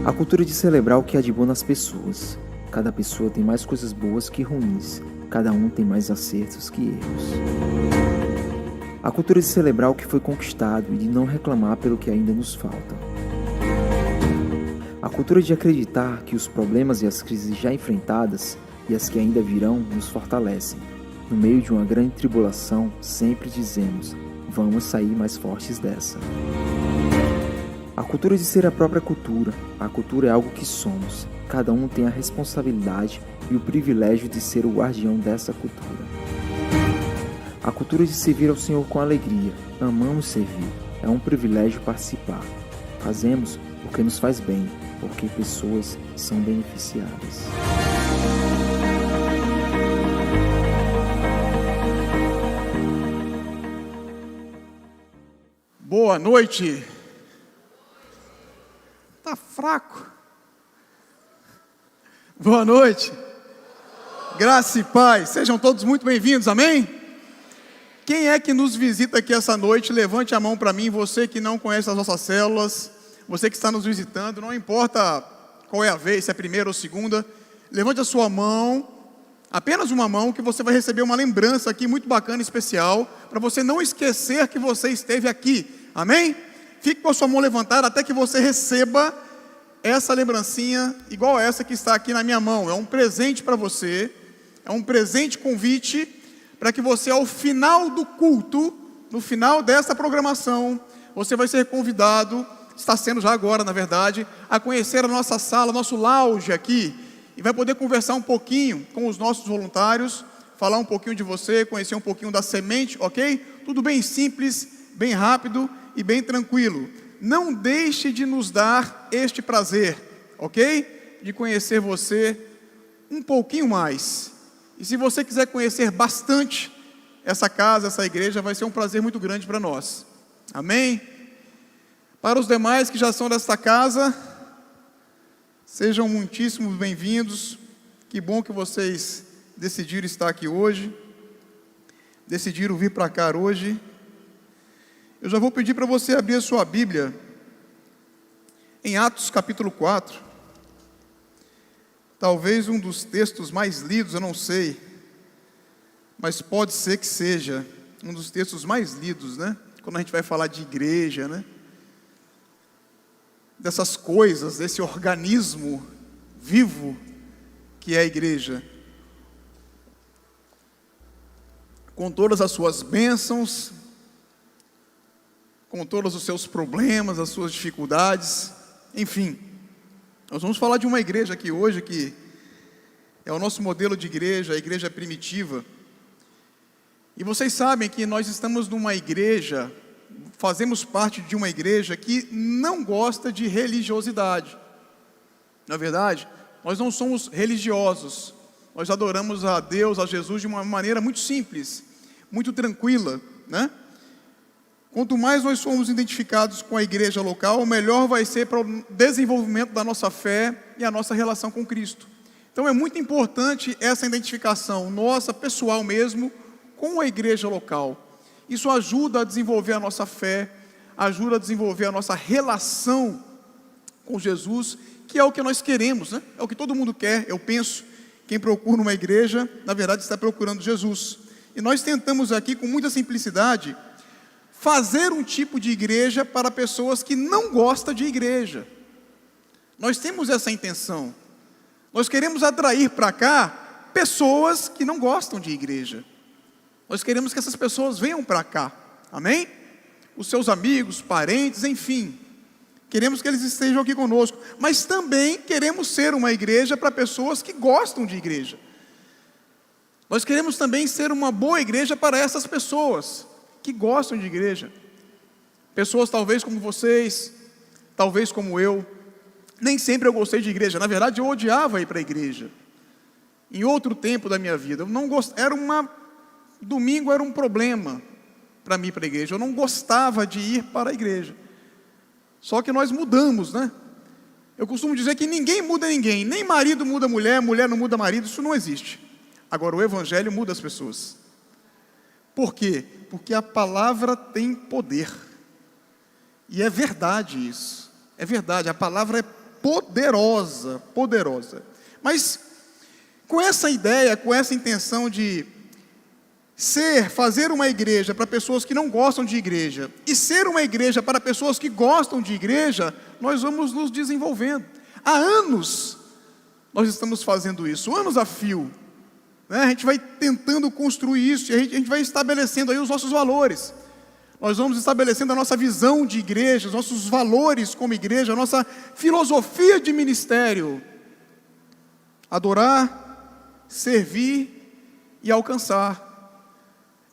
A cultura de celebrar o que há de bom nas pessoas. Cada pessoa tem mais coisas boas que ruins. Cada um tem mais acertos que erros. A cultura de celebrar o que foi conquistado e de não reclamar pelo que ainda nos falta. A cultura de acreditar que os problemas e as crises já enfrentadas e as que ainda virão nos fortalecem. No meio de uma grande tribulação, sempre dizemos: vamos sair mais fortes dessa. A cultura de ser a própria cultura. A cultura é algo que somos. Cada um tem a responsabilidade e o privilégio de ser o guardião dessa cultura. A cultura de servir ao Senhor com alegria. Amamos servir. É um privilégio participar. Fazemos porque nos faz bem, porque pessoas são beneficiadas. Boa noite. Tá fraco. Boa noite. Graça e paz. Sejam todos muito bem-vindos, amém? Quem é que nos visita aqui essa noite? Levante a mão para mim, você que não conhece as nossas células, você que está nos visitando, não importa qual é a vez, se é a primeira ou segunda, levante a sua mão, apenas uma mão, que você vai receber uma lembrança aqui muito bacana, especial, para você não esquecer que você esteve aqui, amém? Fique com a sua mão levantada até que você receba essa lembrancinha, igual essa que está aqui na minha mão. É um presente para você, é um presente convite, para que você, ao final do culto, no final dessa programação, você vai ser convidado, está sendo já agora, na verdade, a conhecer a nossa sala, nosso lounge aqui, e vai poder conversar um pouquinho com os nossos voluntários, falar um pouquinho de você, conhecer um pouquinho da semente, ok? Tudo bem simples, bem rápido e bem tranquilo. Não deixe de nos dar este prazer, ok? De conhecer você um pouquinho mais. E se você quiser conhecer bastante essa casa, essa igreja, vai ser um prazer muito grande para nós. Amém? Para os demais que já são desta casa, sejam muitíssimo bem-vindos. Que bom que vocês decidiram estar aqui hoje, decidiram vir para cá hoje. Eu já vou pedir para você abrir a sua Bíblia em Atos capítulo 4. Talvez um dos textos mais lidos, eu não sei, mas pode ser que seja um dos textos mais lidos, né? Quando a gente vai falar de igreja, né? Dessas coisas, desse organismo vivo que é a igreja. Com todas as suas bênçãos, com todos os seus problemas, as suas dificuldades, enfim. Nós vamos falar de uma igreja aqui hoje que é o nosso modelo de igreja, a igreja primitiva. E vocês sabem que nós estamos numa igreja, fazemos parte de uma igreja que não gosta de religiosidade. Na verdade, nós não somos religiosos. Nós adoramos a Deus, a Jesus de uma maneira muito simples, muito tranquila, né? Quanto mais nós somos identificados com a igreja local, melhor vai ser para o desenvolvimento da nossa fé e a nossa relação com Cristo. Então é muito importante essa identificação nossa, pessoal mesmo, com a igreja local. Isso ajuda a desenvolver a nossa fé, ajuda a desenvolver a nossa relação com Jesus, que é o que nós queremos, né? É o que todo mundo quer, eu penso. Quem procura uma igreja, na verdade está procurando Jesus. E nós tentamos aqui, com muita simplicidade, fazer um tipo de igreja para pessoas que não gostam de igreja. Nós temos essa intenção. Nós queremos atrair para cá pessoas que não gostam de igreja. Nós queremos que essas pessoas venham para cá. Amém? Os seus amigos, parentes, enfim. Queremos que eles estejam aqui conosco. Mas também queremos ser uma igreja para pessoas que gostam de igreja. Nós queremos também ser uma boa igreja para essas pessoas que gostam de igreja. Pessoas talvez como vocês, talvez como eu. Nem sempre eu gostei de igreja. Na verdade, eu odiava ir para a igreja. Em outro tempo da minha vida, eu não gostava. Domingo era um problema para mim ir para a igreja. Eu não gostava de ir para a igreja. Só que nós mudamos, né? Eu costumo dizer que ninguém muda ninguém. Nem marido muda mulher, mulher não muda marido. Isso não existe. Agora, o evangelho muda as pessoas. Por quê? Porque a palavra tem poder. E é verdade isso. É verdade, a palavra poderosa, poderosa. Mas com essa ideia, com essa intenção de fazer uma igreja para pessoas que não gostam de igreja e ser uma igreja para pessoas que gostam de igreja, nós vamos nos desenvolvendo. Há anos nós estamos fazendo isso, anos a fio, né? A gente vai tentando construir isso, e a gente vai estabelecendo aí os nossos valores. Nós vamos estabelecendo a nossa visão de igreja, os nossos valores como igreja, a nossa filosofia de ministério: adorar, servir e alcançar.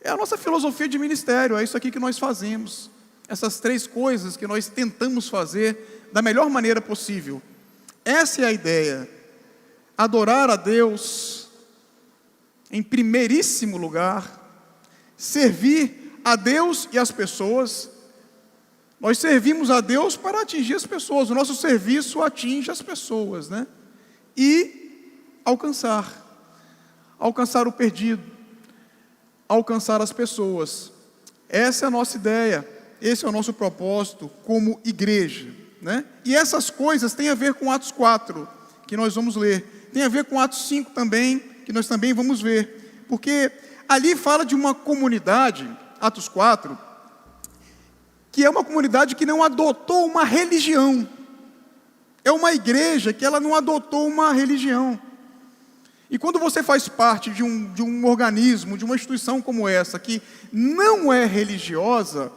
É a nossa filosofia de ministério, é isso aqui que nós fazemos. Essas três coisas que nós tentamos fazer da melhor maneira possível. Essa é a ideia: adorar a Deus em primeiríssimo lugar, servir a Deus e as pessoas. Nós servimos a Deus para atingir as pessoas, o nosso serviço atinge as pessoas, né? E alcançar o perdido, alcançar as pessoas. Essa é a nossa ideia, esse é o nosso propósito como igreja, né? E essas coisas têm a ver com Atos 4, que nós vamos ler. Tem a ver com Atos 5 também, que nós também vamos ver. Porque ali fala de uma comunidade, Atos 4, que é uma comunidade que não adotou uma religião. É uma igreja que ela não adotou uma religião. E quando você faz parte de um organismo, de uma instituição como essa, que não é religiosa,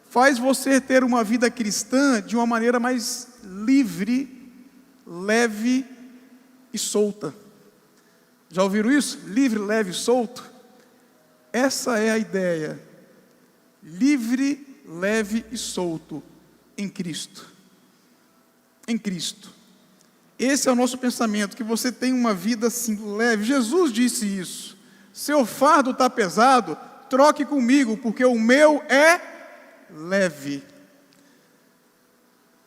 faz você ter uma vida cristã de uma maneira mais livre, leve e solta. Já ouviram isso? Livre, leve e solto? Essa é a ideia. Livre, leve e solto em Cristo. Em Cristo. Esse é o nosso pensamento, que você tem uma vida assim leve. Jesus disse isso: seu fardo está pesado, troque comigo, porque o meu é leve.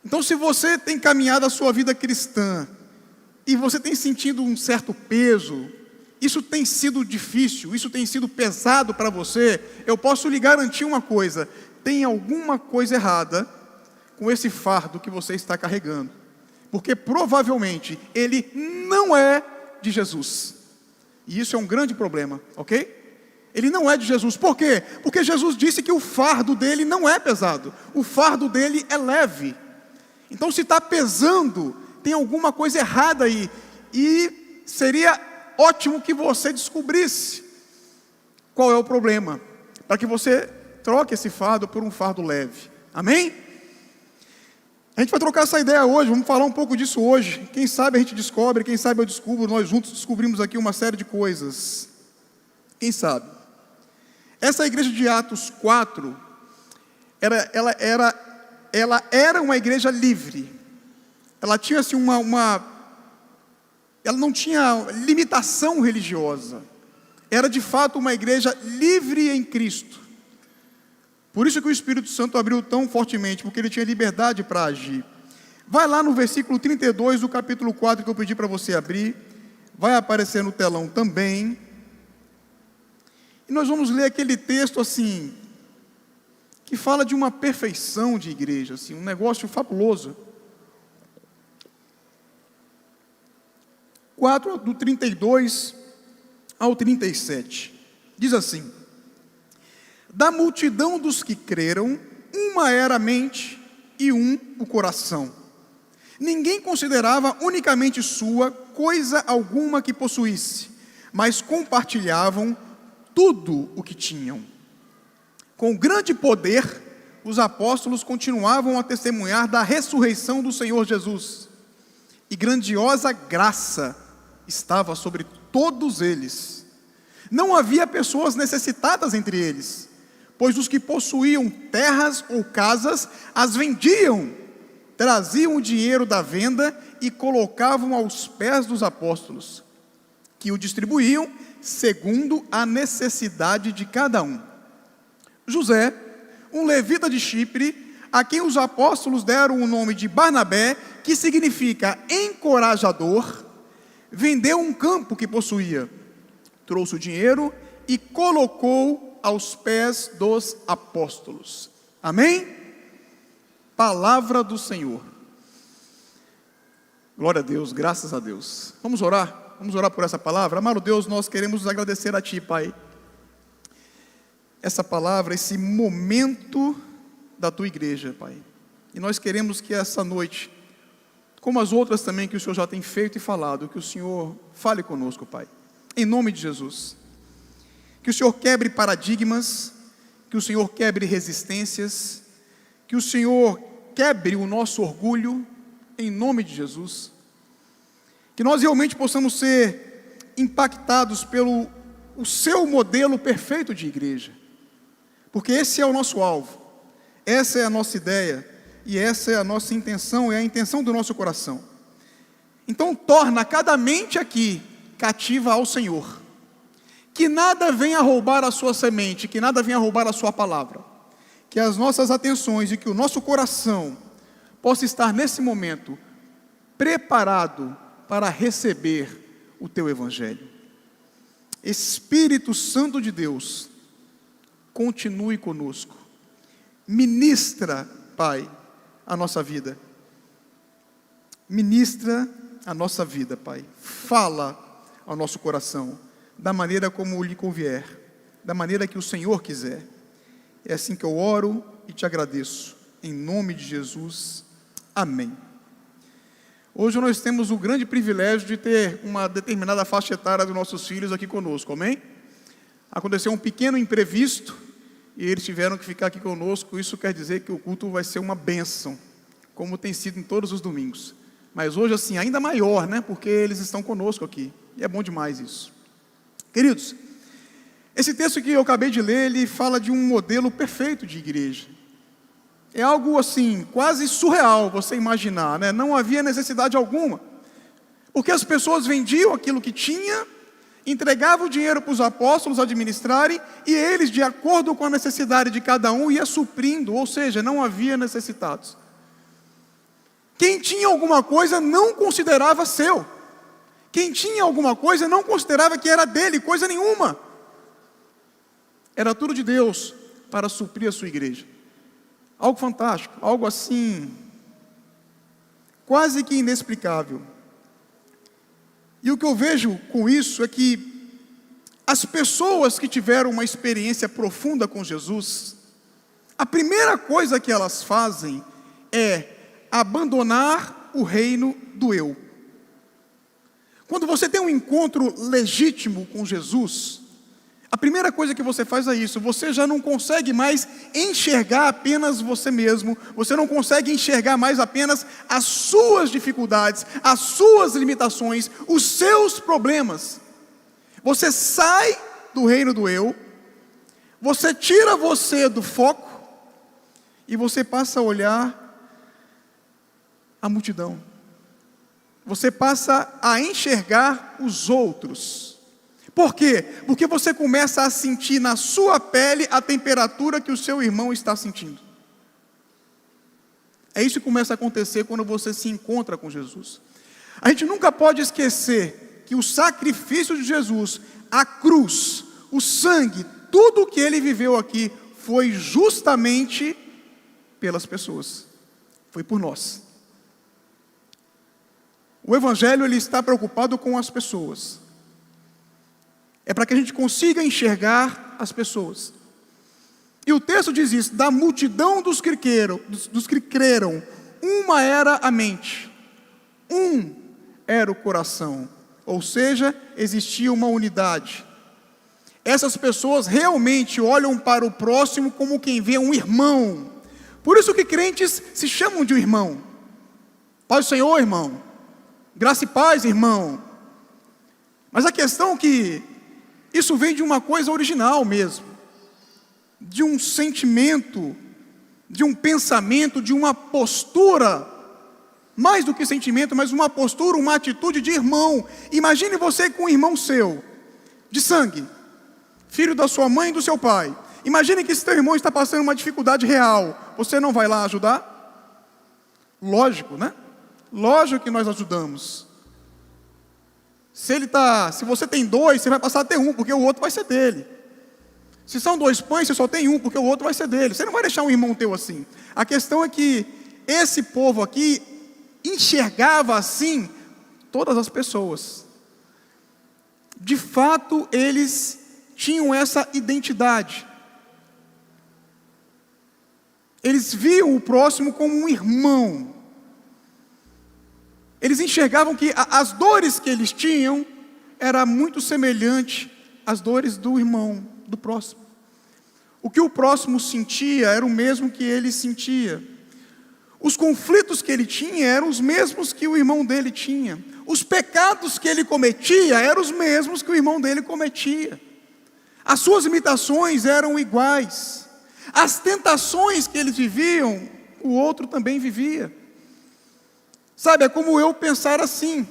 Então, se você tem caminhado a sua vida cristã e você tem sentido um certo peso, isso tem sido difícil, isso tem sido pesado para você, eu posso lhe garantir uma coisa: tem alguma coisa errada com esse fardo que você está carregando. Porque provavelmente ele não é de Jesus. E isso é um grande problema, ok? Ele não é de Jesus. Por quê? Porque Jesus disse que o fardo dele não é pesado. O fardo dele é leve. Então, se está pesando, tem alguma coisa errada aí. E seria ótimo que você descobrisse qual é o problema, para que você troque esse fardo por um fardo leve. Amém? A gente vai trocar essa ideia hoje, vamos falar um pouco disso hoje. Quem sabe a gente descobre, quem sabe eu descubro, nós juntos descobrimos aqui uma série de coisas. Quem sabe? Essa igreja de Atos 4, ela era uma igreja livre. Ela tinha assim ela não tinha limitação religiosa. Era de fato uma igreja livre em Cristo. Por isso que o Espírito Santo abriu tão fortemente, porque ele tinha liberdade para agir. Vai lá no versículo 32 do capítulo 4, que eu pedi para você abrir. Vai aparecer no telão também. E nós vamos ler aquele texto assim, que fala de uma perfeição de igreja, assim, um negócio fabuloso. 4, do 32 ao 37. Diz assim: da multidão dos que creram, uma era a mente e um o coração. Ninguém considerava unicamente sua coisa alguma que possuísse, mas compartilhavam tudo o que tinham. Com grande poder, os apóstolos continuavam a testemunhar da ressurreição do Senhor Jesus, e grandiosa graça estava sobre todos eles. Não havia pessoas necessitadas entre eles, pois os que possuíam terras ou casas as vendiam, traziam o dinheiro da venda e colocavam aos pés dos apóstolos, que o distribuíam segundo a necessidade de cada um. José, um levita de Chipre, a quem os apóstolos deram o nome de Barnabé, que significa encorajador, vendeu um campo que possuía, trouxe o dinheiro e colocou aos pés dos apóstolos. Amém? Palavra do Senhor. Glória a Deus, graças a Deus. Vamos orar? Vamos orar por essa palavra? Amado Deus, nós queremos agradecer a Ti, Pai, essa palavra, esse momento da Tua igreja, Pai. E nós queremos que essa noite, como as outras também que o Senhor já tem feito e falado, que o Senhor fale conosco, Pai, em nome de Jesus. Que o Senhor quebre paradigmas, que o Senhor quebre resistências, que o Senhor quebre o nosso orgulho, em nome de Jesus. Que nós realmente possamos ser impactados pelo o seu modelo perfeito de igreja, porque esse é o nosso alvo, essa é a nossa ideia, e essa é a nossa intenção, é a intenção do nosso coração. Então torna cada mente aqui cativa ao Senhor, que nada venha roubar a sua semente, que nada venha roubar a sua palavra, que as nossas atenções e que o nosso coração possa estar nesse momento preparado para receber o Teu Evangelho. Espírito Santo de Deus, continue conosco, ministra, Pai, a nossa vida, ministra a nossa vida, Pai, fala ao nosso coração, da maneira como lhe convier, da maneira que o Senhor quiser. É assim que eu oro e te agradeço, em nome de Jesus, amém. Hoje nós temos o grande privilégio de ter uma determinada faixa etária dos nossos filhos aqui conosco, amém? Aconteceu um pequeno imprevisto, e eles tiveram que ficar aqui conosco. Isso quer dizer que o culto vai ser uma bênção, como tem sido em todos os domingos, mas hoje assim, ainda maior, né? Porque eles estão conosco aqui, e é bom demais isso. Queridos, esse texto que eu acabei de ler, ele fala de um modelo perfeito de igreja. É algo assim, quase surreal você imaginar, né? Não havia necessidade alguma, porque as pessoas vendiam aquilo que tinha, entregavam o dinheiro para os apóstolos administrarem, e eles, de acordo com a necessidade de cada um, ia suprindo, ou seja, não havia necessitados. Quem tinha alguma coisa não considerava seu, quem tinha alguma coisa não considerava que era dele, coisa nenhuma. Era tudo de Deus para suprir a sua igreja. Algo fantástico, algo assim, quase que inexplicável. E o que eu vejo com isso é que as pessoas que tiveram uma experiência profunda com Jesus, a primeira coisa que elas fazem é abandonar o reino do eu. Quando você tem um encontro legítimo com Jesus, a primeira coisa que você faz é isso. Você já não consegue mais enxergar apenas você mesmo, você não consegue enxergar mais apenas as suas dificuldades, as suas limitações, os seus problemas. Você sai do reino do eu, você tira você do foco, e você passa a olhar a multidão. Você passa a enxergar os outros. Por quê? Porque você começa a sentir na sua pele a temperatura que o seu irmão está sentindo. É isso que começa a acontecer quando você se encontra com Jesus. A gente nunca pode esquecer que o sacrifício de Jesus, a cruz, o sangue, tudo o que ele viveu aqui, foi justamente pelas pessoas. Foi por nós. O Evangelho, ele está preocupado com as pessoas. É para que a gente consiga enxergar as pessoas. E o texto diz isso: da multidão dos que creram, uma era a mente, um era o coração. Ou seja, existia uma unidade. Essas pessoas realmente olham para o próximo como quem vê um irmão. Por isso que crentes se chamam de um irmão. Paz do Senhor, irmão. Graça e paz, irmão. Mas a questão é que isso vem de uma coisa original mesmo, de um sentimento, de um pensamento, de uma postura, mais do que sentimento, mas uma postura, uma atitude de irmão. Imagine você com um irmão seu, de sangue, filho da sua mãe e do seu pai. Imagine que esse teu irmão está passando uma dificuldade real, você não vai lá ajudar? Lógico, né? Lógico que nós ajudamos. Se você tem dois, você vai passar a ter um, porque o outro vai ser dele. Se são 2 pães, você só tem um, porque o outro vai ser dele. Você não vai deixar um irmão teu assim. A questão é que esse povo aqui enxergava assim todas as pessoas. De fato, eles tinham essa identidade. Eles viam o próximo como um irmão. Eles enxergavam que as dores que eles tinham era muito semelhante às dores do irmão, do próximo. O que o próximo sentia era o mesmo que ele sentia. Os conflitos que ele tinha eram os mesmos que o irmão dele tinha. Os pecados que ele cometia eram os mesmos que o irmão dele cometia. As suas limitações eram iguais. As tentações que eles viviam, o outro também vivia. Sabe, é como eu pensar assim.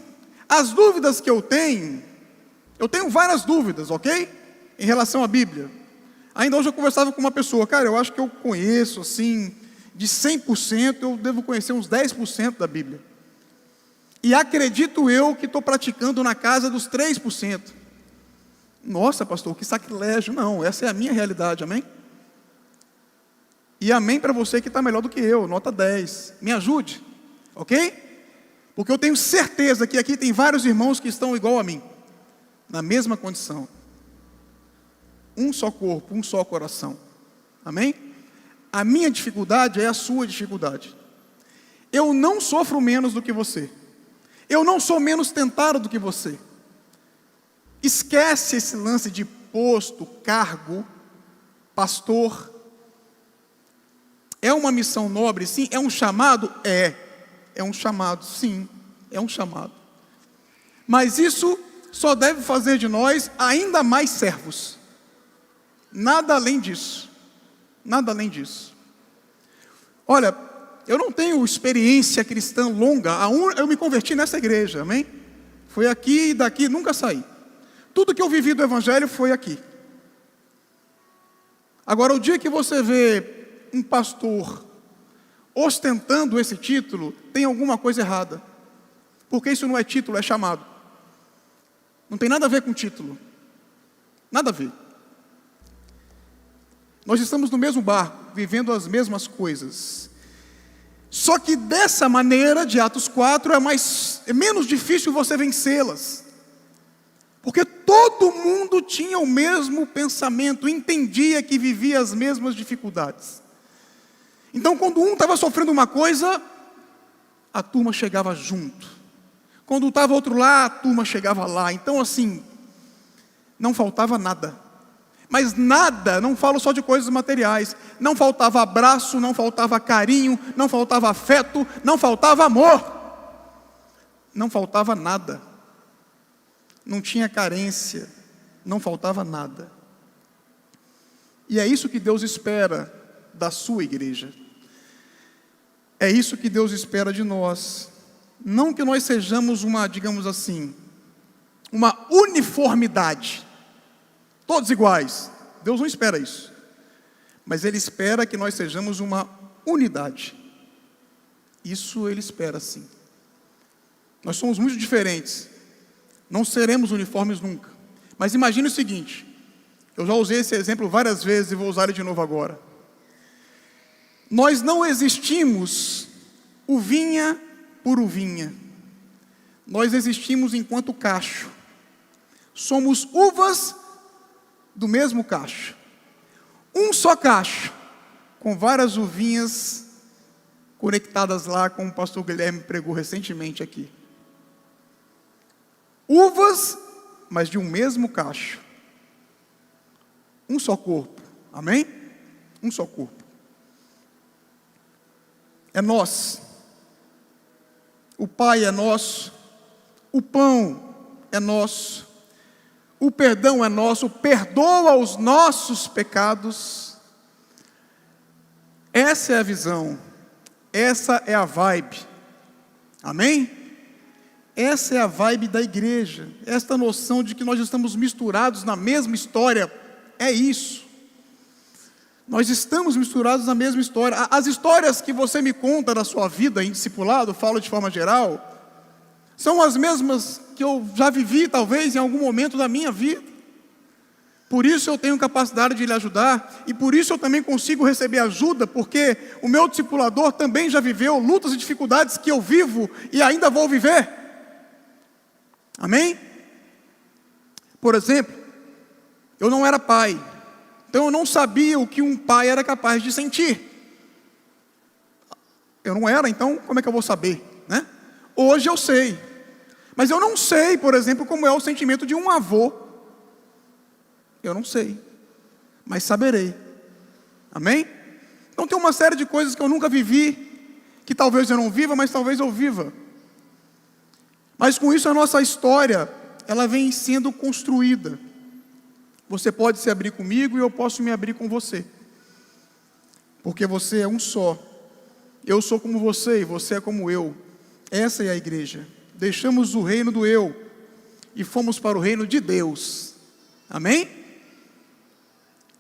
As dúvidas que eu tenho várias dúvidas, ok? Em relação à Bíblia. Ainda hoje eu conversava com uma pessoa, cara, eu acho que eu conheço, assim, de 100%, eu devo conhecer uns 10% da Bíblia. E acredito eu que estou praticando na casa dos 3%. Nossa, pastor, que sacrilégio. Não, essa é a minha realidade, amém? E amém para você que está melhor do que eu, nota 10. Me ajude, ok? Porque eu tenho certeza que aqui tem vários irmãos que estão igual a mim, na mesma condição. Um só corpo, um só coração. Amém? A minha dificuldade é a sua dificuldade. Eu não sofro menos do que você. Eu não sou menos tentado do que você. Esquece esse lance de posto, cargo, pastor. É uma missão nobre, sim. É um chamado? É um chamado, sim. É um chamado. Mas isso só deve fazer de nós ainda mais servos. Nada além disso. Nada além disso. Olha, eu não tenho experiência cristã longa. Eu me converti nessa igreja, amém? Foi aqui e daqui nunca saí. Tudo que eu vivi do Evangelho foi aqui. Agora, o dia que você vê um pastor ostentando esse título, tem alguma coisa errada. Porque isso não é título, é chamado. Não tem nada a ver com título. Nada a ver. Nós estamos no mesmo barco, vivendo as mesmas coisas. Só que dessa maneira, de Atos 4, é menos difícil você vencê-las. Porque todo mundo tinha o mesmo pensamento, entendia que vivia as mesmas dificuldades. Então, quando um estava sofrendo uma coisa, a turma chegava junto. Quando estava outro lá, a turma chegava lá. Então, assim, não faltava nada. Mas nada, não falo só de coisas materiais. Não faltava abraço, não faltava carinho, não faltava afeto, não faltava amor. Não faltava nada. Não tinha carência, não faltava nada. E é isso que Deus espera da sua igreja. É isso que Deus espera de nós. Não que nós sejamos uma, digamos assim, uma uniformidade. Todos iguais. Deus não espera isso. Mas Ele espera que nós sejamos uma unidade. Isso Ele espera sim. Nós somos muito diferentes. Não seremos uniformes nunca. Mas imagine o seguinte. Eu já usei esse exemplo várias vezes e vou usar ele de novo agora. Nós não existimos uvinha por uvinha. Nós existimos enquanto cacho. Somos uvas do mesmo cacho. Um só cacho, com várias uvinhas conectadas lá, como o pastor Guilherme pregou recentemente aqui. Uvas, mas de um mesmo cacho. Um só corpo. Amém? Um só corpo. É nós. O Pai é nosso. O pão é nosso. O perdão é nosso. Perdoa os nossos pecados. Essa é a visão. Essa é a vibe. Amém? Essa é a vibe da igreja. Esta noção de que nós estamos misturados na mesma história. É isso. Nós estamos misturados na mesma história. As histórias que você me conta da sua vida em discipulado, falo de forma geral, são as mesmas que eu já vivi, talvez, em algum momento da minha vida. Por isso eu tenho capacidade de lhe ajudar, e por isso eu também consigo receber ajuda, porque o meu discipulador também já viveu lutas e dificuldades que eu vivo e ainda vou viver. Amém? Por exemplo, eu não era pai, então eu não sabia o que um pai era capaz de sentir. Eu não era, então como é que eu vou saber, né? Hoje eu sei, mas eu não sei, por exemplo, como é o sentimento de um avô. Eu não sei, mas saberei. Amém? Então tem uma série de coisas que eu nunca vivi, que talvez eu não viva, mas talvez eu viva. Mas com isso a nossa história, ela vem sendo construída. Você pode se abrir comigo e eu posso me abrir com você. Porque você é um só. Eu sou como você e você é como eu. Essa é a igreja. Deixamos o reino do eu e fomos para o reino de Deus. Amém?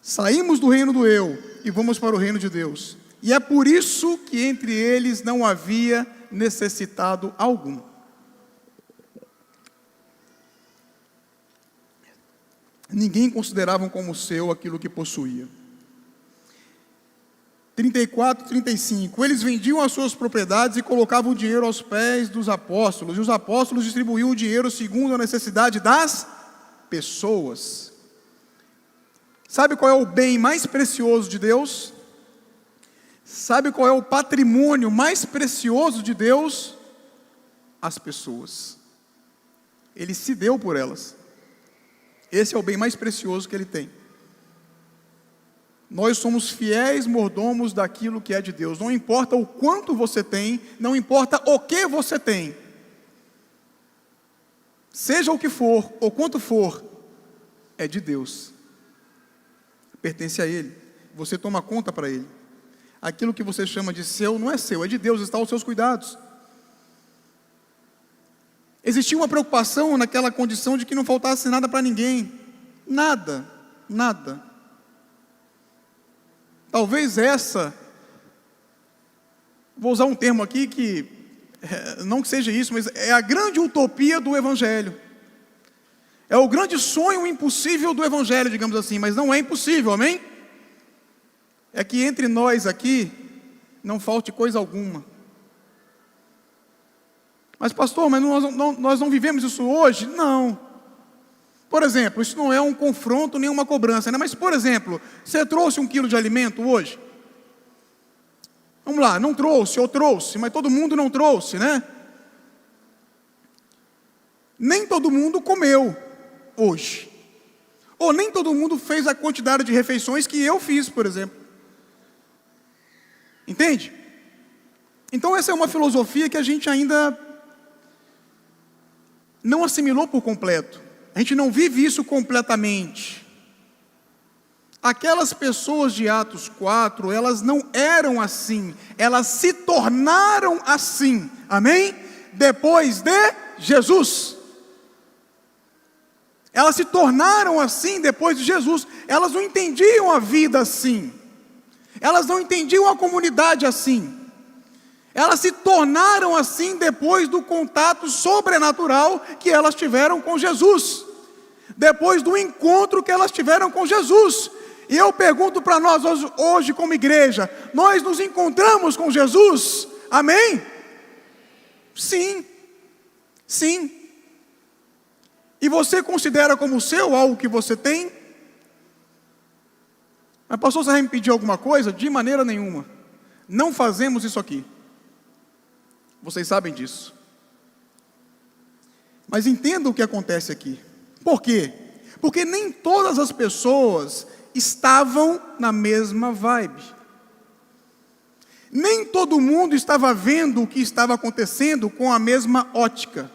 Saímos do reino do eu e vamos para o reino de Deus. E é por isso que entre eles não havia necessitado algum. Ninguém considerava como seu aquilo que possuía. 34, 35. Eles vendiam as suas propriedades e colocavam o dinheiro aos pés dos apóstolos. E os apóstolos distribuíam o dinheiro segundo a necessidade das pessoas. Sabe qual é o bem mais precioso de Deus? Sabe qual é o patrimônio mais precioso de Deus? As pessoas. Ele se deu por elas. Esse é o bem mais precioso que Ele tem. Nós somos fiéis mordomos daquilo que é de Deus. Não importa o quanto você tem, não importa o que você tem. Seja o que for, ou quanto for, é de Deus. Pertence a Ele. Você toma conta para Ele. Aquilo que você chama de seu, não é seu, é de Deus, está aos seus cuidados. Existia uma preocupação naquela condição de que não faltasse nada para ninguém. Nada, nada. Talvez vou usar um termo aqui que, não que seja isso, mas é a grande utopia do Evangelho. É o grande sonho impossível do Evangelho, digamos assim, mas não é impossível, amém? É que entre nós aqui, não falte coisa alguma. Mas pastor, mas nós não vivemos isso hoje? Não. Por exemplo, isso não é um confronto nem uma cobrança, né? Mas por exemplo, você trouxe 1 quilo de alimento hoje? Vamos lá, não trouxe, ou trouxe, mas todo mundo não trouxe, né? Nem todo mundo comeu hoje. Ou nem todo mundo fez a quantidade de refeições que eu fiz, por exemplo. Entende? Então essa é uma filosofia que a gente ainda não assimilou por completo. A gente não vive isso completamente. Aquelas pessoas de Atos 4, elas não eram assim, elas se tornaram assim, amém? Depois de Jesus. Elas se tornaram assim depois de Jesus. Elas não entendiam a vida assim. Elas não entendiam a comunidade assim. Elas se tornaram assim depois do contato sobrenatural que elas tiveram com Jesus. Depois do encontro que elas tiveram com Jesus. E eu pergunto para nós hoje como igreja, nós nos encontramos com Jesus? Amém? Sim. Sim. E você considera como seu algo que você tem? Mas pastor, você vai me pedir alguma coisa? De maneira nenhuma. Não fazemos isso aqui. Vocês sabem disso. Mas entenda o que acontece aqui. Por quê? Porque nem todas as pessoas estavam na mesma vibe. Nem todo mundo estava vendo o que estava acontecendo com a mesma ótica.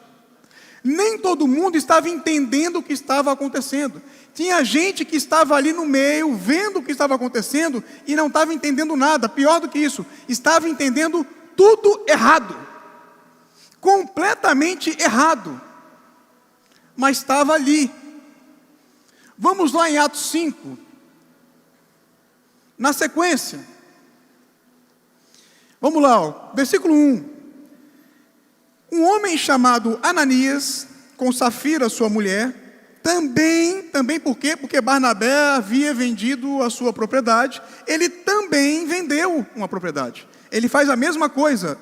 Nem todo mundo estava entendendo o que estava acontecendo. Tinha gente que estava ali no meio, vendo o que estava acontecendo e não estava entendendo nada. Pior do que isso, estava entendendo tudo errado. Completamente errado. Mas estava ali. Vamos lá em Atos 5. Na sequência. Vamos lá, ó, versículo 1. Um homem chamado Ananias, com Safira, sua mulher, Também por quê? Porque Barnabé havia vendido a sua propriedade, ele também vendeu uma propriedade. Ele faz a mesma coisa.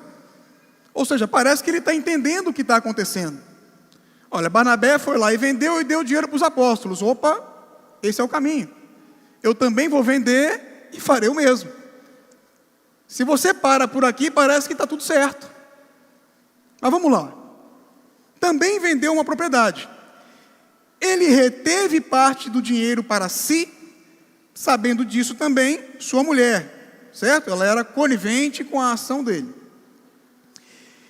Ou seja, parece que ele está entendendo o que está acontecendo. Olha, Barnabé foi lá e vendeu e deu dinheiro para os apóstolos. Opa, esse é o caminho. Eu também vou vender e farei o mesmo. Se você para por aqui, parece que está tudo certo. Mas vamos lá. Também vendeu uma propriedade. Ele reteve parte do dinheiro para si, sabendo disso também sua mulher, certo? Ela era conivente com a ação dele.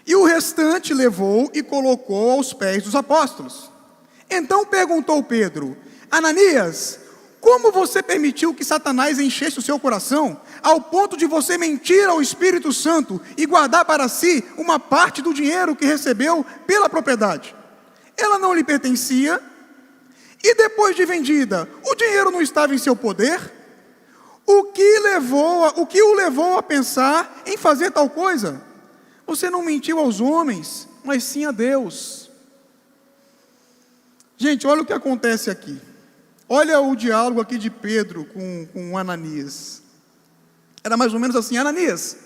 E o restante levou e colocou aos pés dos apóstolos. Então perguntou Pedro: Ananias, como você permitiu que Satanás enchesse o seu coração, ao ponto de você mentir ao Espírito Santo e guardar para si uma parte do dinheiro que recebeu pela propriedade? Ela não lhe pertencia. E depois de vendida, o dinheiro não estava em seu poder? O que o levou a pensar em fazer tal coisa? Você não mentiu aos homens, mas sim a Deus. Gente, olha o que acontece aqui. Olha o diálogo aqui de Pedro com Ananias. Era mais ou menos assim: Ananias,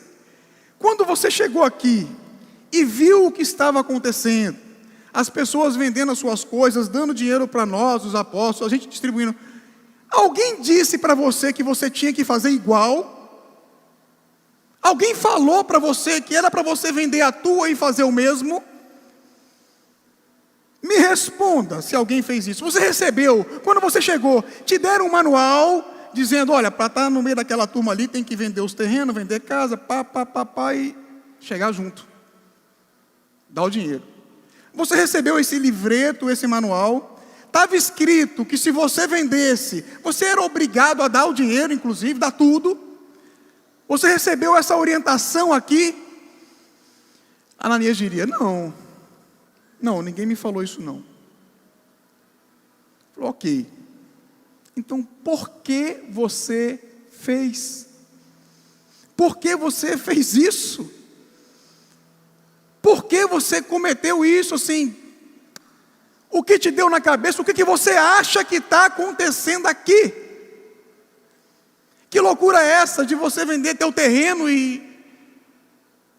quando você chegou aqui e viu o que estava acontecendo, as pessoas vendendo as suas coisas, dando dinheiro para nós, os apóstolos, a gente distribuindo, alguém disse para você que você tinha que fazer igual? Alguém falou para você que era para você vender a tua e fazer o mesmo? Me responda se alguém fez isso. Você recebeu, quando você chegou, te deram um manual dizendo: olha, para estar no meio daquela turma ali tem que vender os terrenos, vender casa, e chegar junto, dar o dinheiro. Você recebeu esse livreto, esse manual, estava escrito que se você vendesse, você era obrigado a dar o dinheiro, inclusive, dar tudo. Você recebeu essa orientação aqui? Ananias diria: não, ninguém me falou isso não. Falou: ok, então por que você fez? Por que você fez isso? Por que você cometeu isso assim? O que te deu na cabeça? O que você acha que está acontecendo aqui? Que loucura é essa de você vender teu terreno e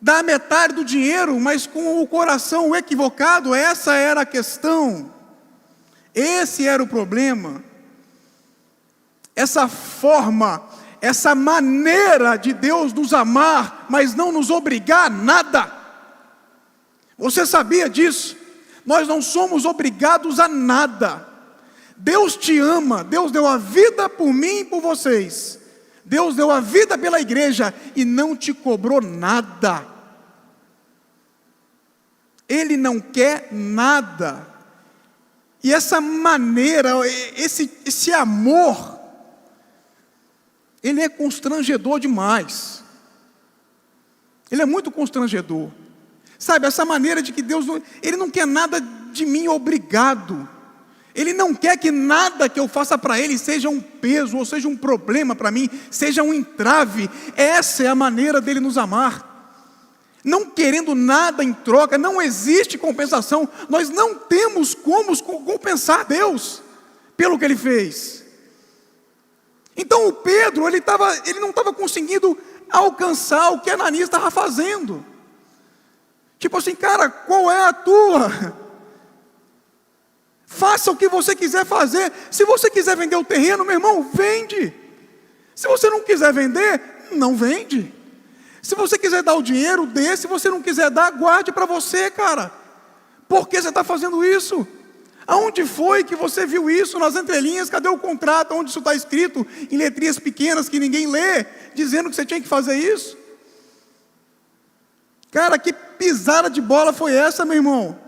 dar metade do dinheiro, mas com o coração equivocado? Essa era a questão. Esse era o problema. Essa forma, essa maneira de Deus nos amar, mas não nos obrigar a nada. Você sabia disso? Nós não somos obrigados a nada. Deus te ama, Deus deu a vida por mim e por vocês. Deus deu a vida pela igreja e não te cobrou nada. Ele não quer nada. E essa maneira, esse amor, ele é constrangedor demais. Ele é muito constrangedor. Sabe, essa maneira de que Deus, Ele não quer nada de mim obrigado. Ele não quer que nada que eu faça para Ele seja um peso, ou seja um problema para mim, seja um entrave. Essa é a maneira dEle nos amar. Não querendo nada em troca, não existe compensação. Nós não temos como compensar Deus pelo que Ele fez. Então o Pedro, ele não estava conseguindo alcançar o que Ananias estava fazendo. Tipo assim: cara, qual é a tua? Faça o que você quiser fazer. Se você quiser vender o terreno, meu irmão, vende. Se você não quiser vender, não vende. Se você quiser dar o dinheiro, dê. Se você não quiser dar, guarde para você, cara. Por que você está fazendo isso? Aonde foi que você viu isso? Nas entrelinhas, cadê o contrato? Onde isso está escrito? Em letrinhas pequenas que ninguém lê, dizendo que você tinha que fazer isso? Cara, que pisada de bola foi essa, meu irmão?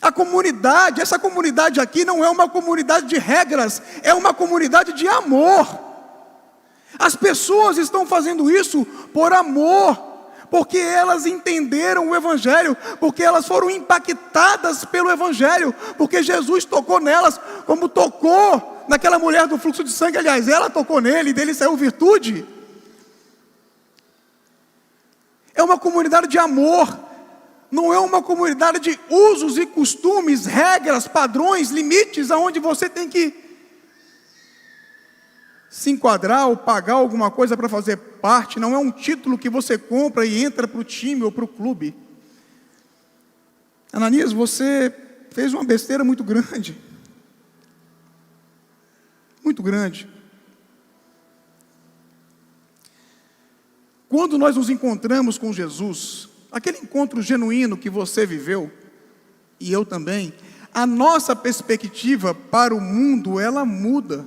A comunidade, essa comunidade aqui não é uma comunidade de regras, é uma comunidade de amor. As pessoas estão fazendo isso por amor, porque elas entenderam o Evangelho, porque elas foram impactadas pelo Evangelho, porque Jesus tocou nelas, como tocou naquela mulher do fluxo de sangue. Aliás, ela tocou nele, e dele saiu virtude. É uma comunidade de amor. Não é uma comunidade de usos e costumes, regras, padrões, limites, aonde você tem que se enquadrar ou pagar alguma coisa para fazer parte. Não é um título que você compra e entra para o time ou para o clube. Ananias, você fez uma besteira muito grande. Muito grande. Quando nós nos encontramos com Jesus, aquele encontro genuíno que você viveu, e eu também, a nossa perspectiva para o mundo, ela muda.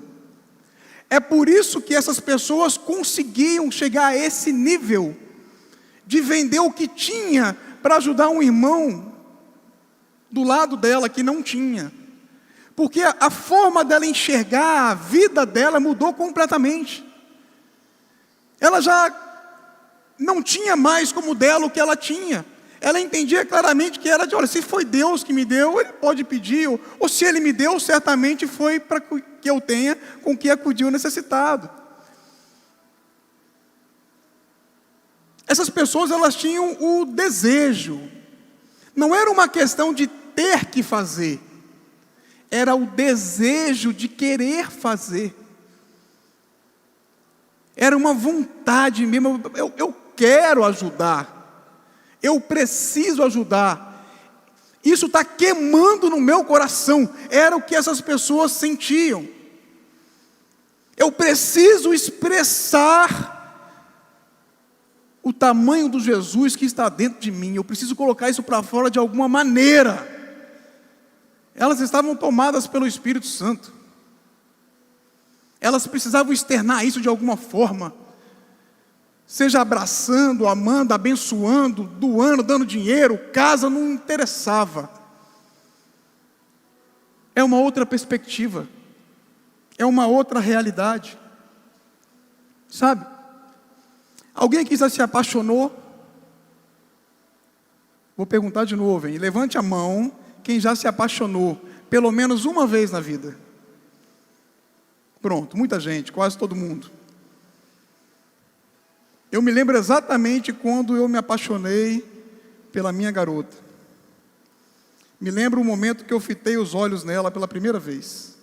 É por isso que essas pessoas conseguiam chegar a esse nível, de vender o que tinha, para ajudar um irmão, do lado dela, que não tinha. Porque a forma dela enxergar a vida dela mudou completamente. Ela já não tinha mais como dela o que ela tinha. Ela entendia claramente que era de, olha, se foi Deus que me deu, Ele pode pedir, ou se Ele me deu, certamente foi para que eu tenha com que acudir o necessitado. Essas pessoas, elas tinham o desejo. Não era uma questão de ter que fazer, era o desejo de querer fazer. Era uma vontade mesmo, eu quero ajudar, eu preciso ajudar, isso está queimando no meu coração. Era o que essas pessoas sentiam. Eu preciso expressar o tamanho do Jesus que está dentro de mim, eu preciso colocar isso para fora de alguma maneira. Elas estavam tomadas pelo Espírito Santo, elas precisavam externar isso de alguma forma, seja abraçando, amando, abençoando, doando, dando dinheiro, casa, não interessava. É uma outra perspectiva, é uma outra realidade, sabe? Alguém aqui já se apaixonou? Vou perguntar de novo, hein? Levante a mão quem já se apaixonou, pelo menos uma vez na vida. Pronto, muita gente, quase todo mundo. Eu me lembro exatamente quando eu me apaixonei pela minha garota. Me lembro o momento que eu fitei os olhos nela pela primeira vez.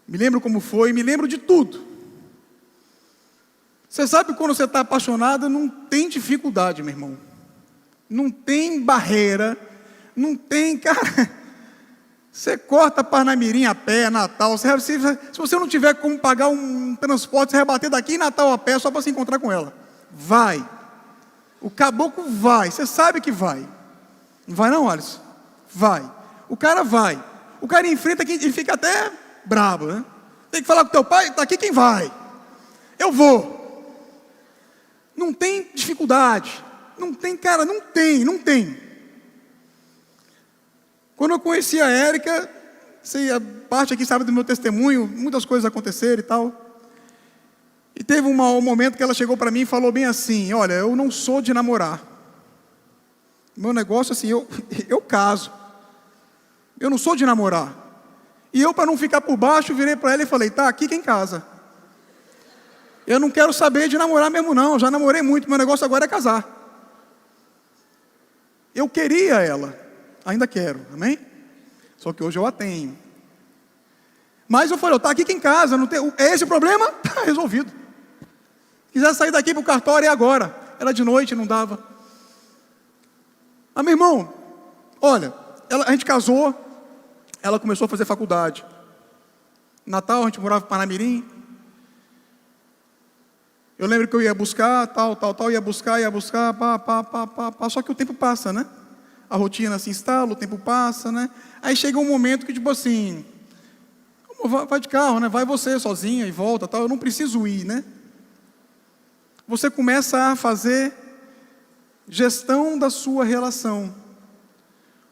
Me lembro como foi, me lembro de tudo. Você sabe, quando você está apaixonado, não tem dificuldade, meu irmão. Não tem barreira, não tem, cara. Você corta Parnamirim a pé, Natal. Se você não tiver como pagar um transporte, você vai bater daqui em Natal a pé só para se encontrar com ela. Vai. O caboclo vai. Você sabe que vai. Não vai não, Alisson? Vai. O cara vai. O cara enfrenta aqui, ele fica até brabo, né? Tem que falar com teu pai, está aqui quem vai. Eu vou. Não tem dificuldade. Não tem, cara, não tem. Quando eu conheci a Érica, a parte aqui sabe do meu testemunho, muitas coisas aconteceram e tal. E teve um momento que ela chegou para mim e falou bem assim: olha, eu não sou de namorar. Meu negócio assim, eu caso. Eu não sou de namorar. E eu, para não ficar por baixo, virei para ela e falei: tá, aqui quem casa. Eu não quero saber de namorar mesmo não, já namorei muito, meu negócio agora é casar. Eu queria ela, ainda quero, amém? Só que hoje eu a tenho. Mas eu falei: tá aqui quem casa, não tem, é esse o problema? Tá resolvido. Quiser sair daqui para o cartório, é agora. Era de noite, não dava. Mas meu irmão, olha, a gente casou, ela começou a fazer faculdade. Natal a gente morava em Parnamirim. Eu lembro que eu ia buscar, tal, ia buscar, pá. Só que o tempo passa, né? A rotina se instala, o tempo passa, né? Aí chega um momento que, tipo assim, vai de carro, né? Vai você sozinha e volta, tal. Eu não preciso ir, né? Você começa a fazer gestão da sua relação.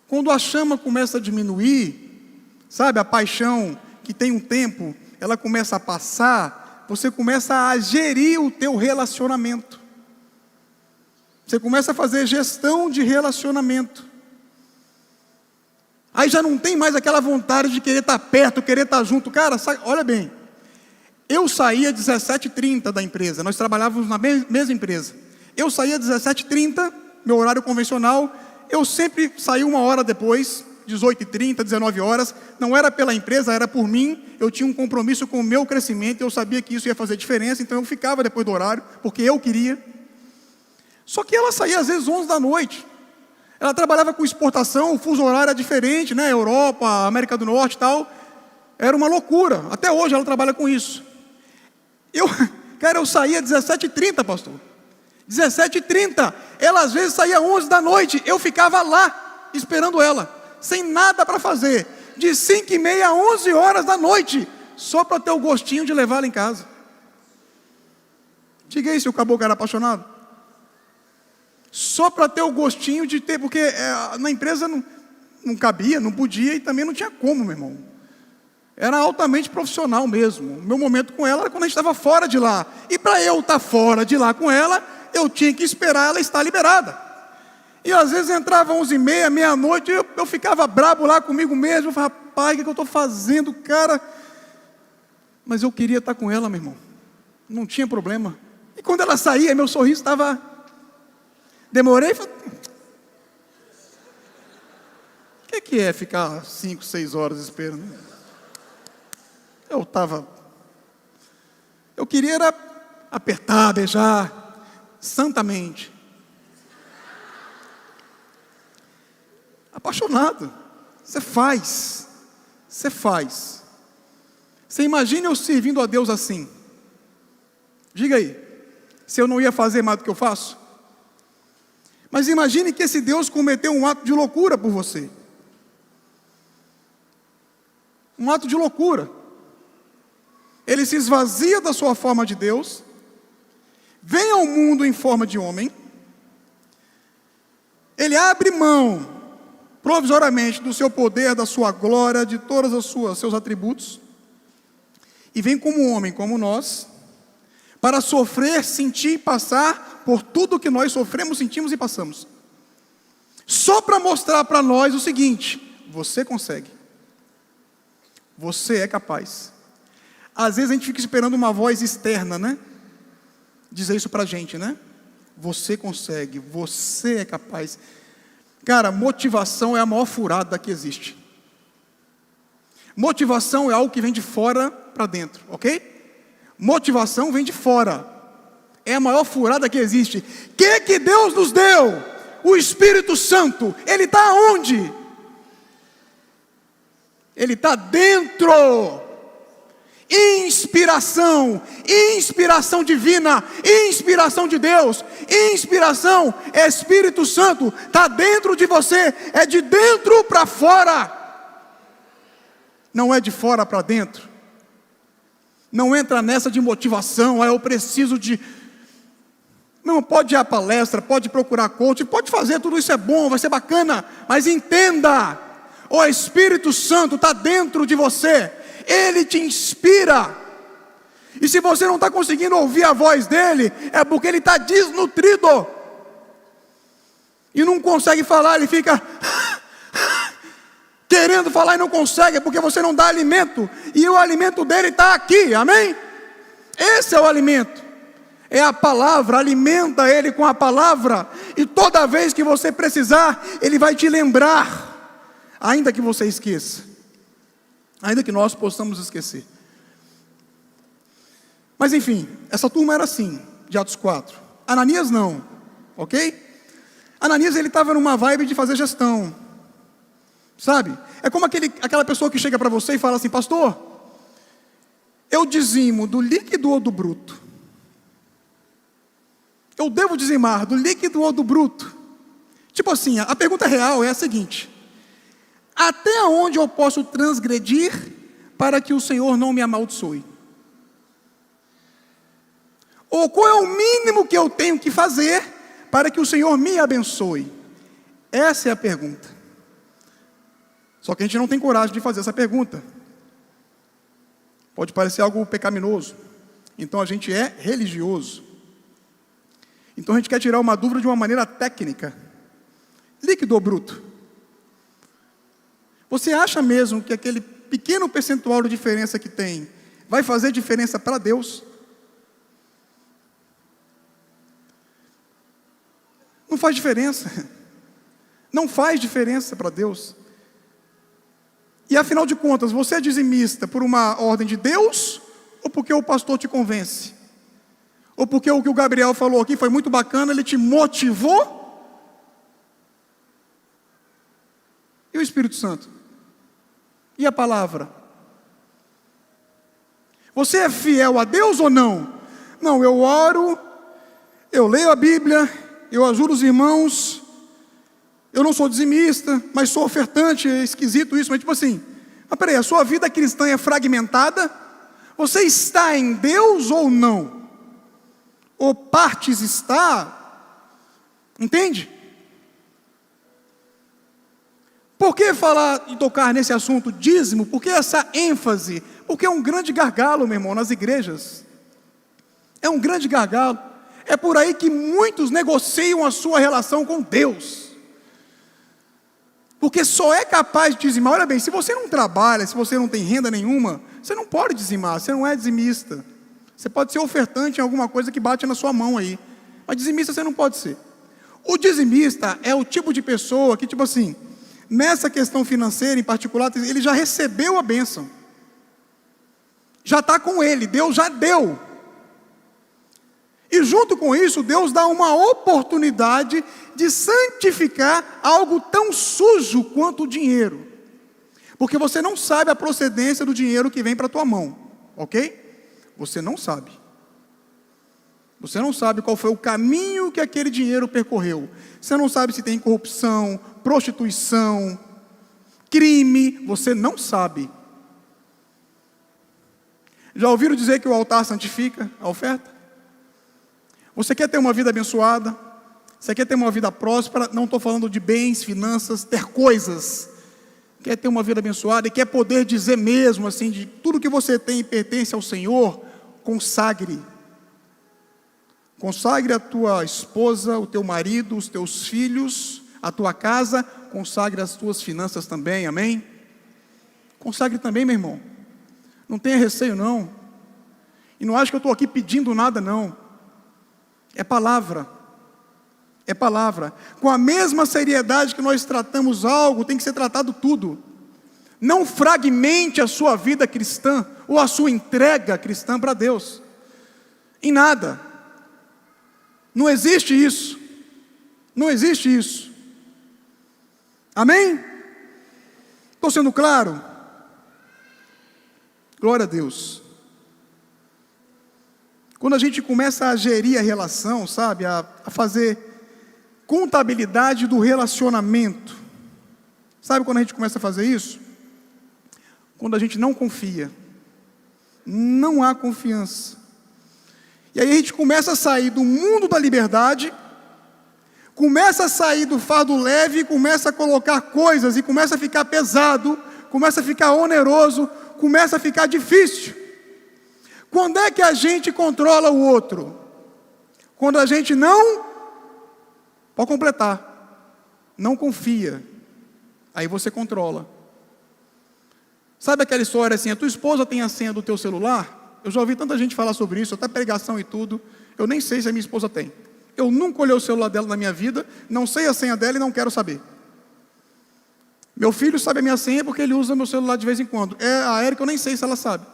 Quando a chama começa a diminuir, sabe? A paixão que tem um tempo, ela começa a passar. Você começa a gerir o teu relacionamento. Você começa a fazer gestão de relacionamento. Aí já não tem mais aquela vontade de querer estar perto, querer estar junto. Cara, olha bem. Eu saía às 17h30 da empresa. Nós trabalhávamos na mesma empresa. Eu saía às 17h30 meu horário convencional, eu sempre saí 1 hora depois, 18h30, 19 horas, não era pela empresa, era por mim, eu tinha um compromisso com o meu crescimento, eu sabia que isso ia fazer diferença, então eu ficava depois do horário, porque eu queria. Só que ela saía às vezes 11 da noite, ela trabalhava com exportação, o fuso horário era diferente, né? Europa, América do Norte e tal, era uma loucura, até hoje ela trabalha com isso. Eu saía 17h30, pastor, 17h30, ela às vezes saía 11 da noite, eu ficava lá, esperando ela, sem nada para fazer, de 5h30 a 11 horas da noite, só para ter o gostinho de levá-la em casa. Diga aí se o caboclo era apaixonado. Só para ter o gostinho de ter, porque na empresa não cabia, não podia e também não tinha como, meu irmão. Era altamente profissional mesmo. O meu momento com ela era quando a gente estava fora de lá. E para eu estar fora de lá com ela, eu tinha que esperar ela estar liberada. E às vezes entrava 11h30, meia-noite, eu ficava brabo lá comigo mesmo. Eu falava, rapaz, o que eu estou fazendo, cara? Mas eu queria estar com ela, meu irmão. Não tinha problema. E quando ela saía, meu sorriso estava... Demorei e falei... O que é ficar 5, 6 horas esperando? Eu queria era apertar, beijar, santamente. Apaixonado. Você faz. Você imagina eu servindo a Deus assim? Diga aí, se eu não ia fazer mais do que eu faço? Mas imagine que esse Deus cometeu um ato de loucura por você. Um ato de loucura. Ele se esvazia da sua forma de Deus, vem ao mundo em forma de homem, ele abre mão provisoriamente do seu poder, da sua glória, de todos os seus atributos, e vem como um homem, como nós, para sofrer, sentir e passar por tudo que nós sofremos, sentimos e passamos, só para mostrar para nós o seguinte: você consegue, você é capaz. Às vezes a gente fica esperando uma voz externa, né? Dizer isso para a gente, né? Você consegue, você é capaz. Cara, motivação é a maior furada que existe. Motivação é algo que vem de fora para dentro, ok? Motivação vem de fora. É a maior furada que existe. Que Deus nos deu? O Espírito Santo. Ele está onde? Ele está dentro. Inspiração divina, inspiração de Deus, inspiração, Espírito Santo, está dentro de você, é de dentro para fora, não é de fora para dentro. Não entra nessa de motivação, eu preciso de... Não, pode ir à palestra, pode procurar coach, pode fazer, tudo isso é bom, vai ser bacana, mas entenda, o Espírito Santo está dentro de você, Ele te inspira, e se você não está conseguindo ouvir a voz dele, é porque ele está desnutrido, e não consegue falar, ele fica querendo falar e não consegue, é porque você não dá alimento, e o alimento dele está aqui, amém? Esse é o alimento, é a palavra, alimenta ele com a palavra, e toda vez que você precisar, ele vai te lembrar, ainda que você esqueça, ainda que nós possamos esquecer. Mas enfim, essa turma era assim, de Atos 4. Ananias não, ok? Ananias, ele estava numa vibe de fazer gestão, sabe? É como aquela pessoa que chega para você e fala assim: pastor, eu dizimo do líquido ou do bruto? Eu devo dizimar do líquido ou do bruto? Tipo assim, a pergunta real é a seguinte: até onde eu posso transgredir para que o Senhor não me amaldiçoe? Ou qual é o mínimo que eu tenho que fazer para que o Senhor me abençoe? Essa é a pergunta. Só que a gente não tem coragem de fazer essa pergunta. Pode parecer algo pecaminoso. Então a gente é religioso. Então a gente quer tirar uma dúvida de uma maneira técnica. Líquido ou bruto? Você acha mesmo que aquele pequeno percentual de diferença que tem vai fazer diferença para Deus? Não faz diferença. Não faz diferença para Deus. E afinal de contas, você é dizimista por uma ordem de Deus ou porque o pastor te convence? Ou porque o que o Gabriel falou aqui foi muito bacana, ele te motivou? E o Espírito Santo? E a palavra? Você é fiel a Deus ou não? Não, eu oro, eu leio a Bíblia, eu ajudo os irmãos, eu não sou dizimista, mas sou ofertante, é esquisito isso, mas tipo assim, mas peraí, a sua vida cristã é fragmentada? Você está em Deus ou não? Ou partes está? Entende? Por que falar e tocar nesse assunto dízimo? Por que essa ênfase? Porque é um grande gargalo, meu irmão, nas igrejas. É um grande gargalo. É por aí que muitos negociam a sua relação com Deus. Porque só é capaz de dizimar. Olha bem, se você não trabalha, se você não tem renda nenhuma, você não pode dizimar, você não é dizimista. Você pode ser ofertante em alguma coisa que bate na sua mão aí. Mas dizimista você não pode ser. O dizimista é o tipo de pessoa que, tipo assim, nessa questão financeira em particular, ele já recebeu a bênção. Já está com ele, Deus já deu. E junto com isso, Deus dá uma oportunidade de santificar algo tão sujo quanto o dinheiro. Porque você não sabe a procedência do dinheiro que vem para a tua mão, ok? Você não sabe. Você não sabe qual foi o caminho que aquele dinheiro percorreu. Você não sabe se tem corrupção, prostituição, crime, você não sabe. Já ouviram dizer que o altar santifica a oferta? Você quer ter uma vida abençoada? Você quer ter uma vida próspera? Não estou falando de bens, finanças, ter coisas. Quer ter uma vida abençoada e quer poder dizer mesmo assim, de tudo que você tem e pertence ao Senhor, consagre. Consagre a tua esposa, o teu marido, os teus filhos, a tua casa, consagre as tuas finanças também, amém? Consagre também, meu irmão. Não tenha receio não. E não acho que eu estou aqui pedindo nada não. É palavra. É palavra. Com a mesma seriedade que nós tratamos algo, tem que ser tratado tudo. Não fragmente a sua vida cristã, ou a sua entrega cristã para Deus. Em nada. Não existe isso. Não existe isso. Amém? Estou sendo claro? Glória a Deus. Quando a gente começa a gerir a relação, sabe, a fazer contabilidade do relacionamento. Sabe quando a gente começa a fazer isso? Quando a gente não confia. Não há confiança. E aí a gente começa a sair do mundo da liberdade, começa a sair do fardo leve, começa a colocar coisas e começa a ficar pesado, começa a ficar oneroso, começa a ficar difícil. Quando é que a gente controla o outro? Quando a gente não, pode completar, não confia, aí você controla. Sabe aquela história assim, a tua esposa tem a senha do teu celular? Eu já ouvi tanta gente falar sobre isso, até pregação e tudo, eu nem sei se a minha esposa tem. Eu nunca olhei o celular dela na minha vida, não sei a senha dela e não quero saber. Meu filho sabe a minha senha porque ele usa meu celular de vez em quando. A Érica eu nem sei se ela sabe.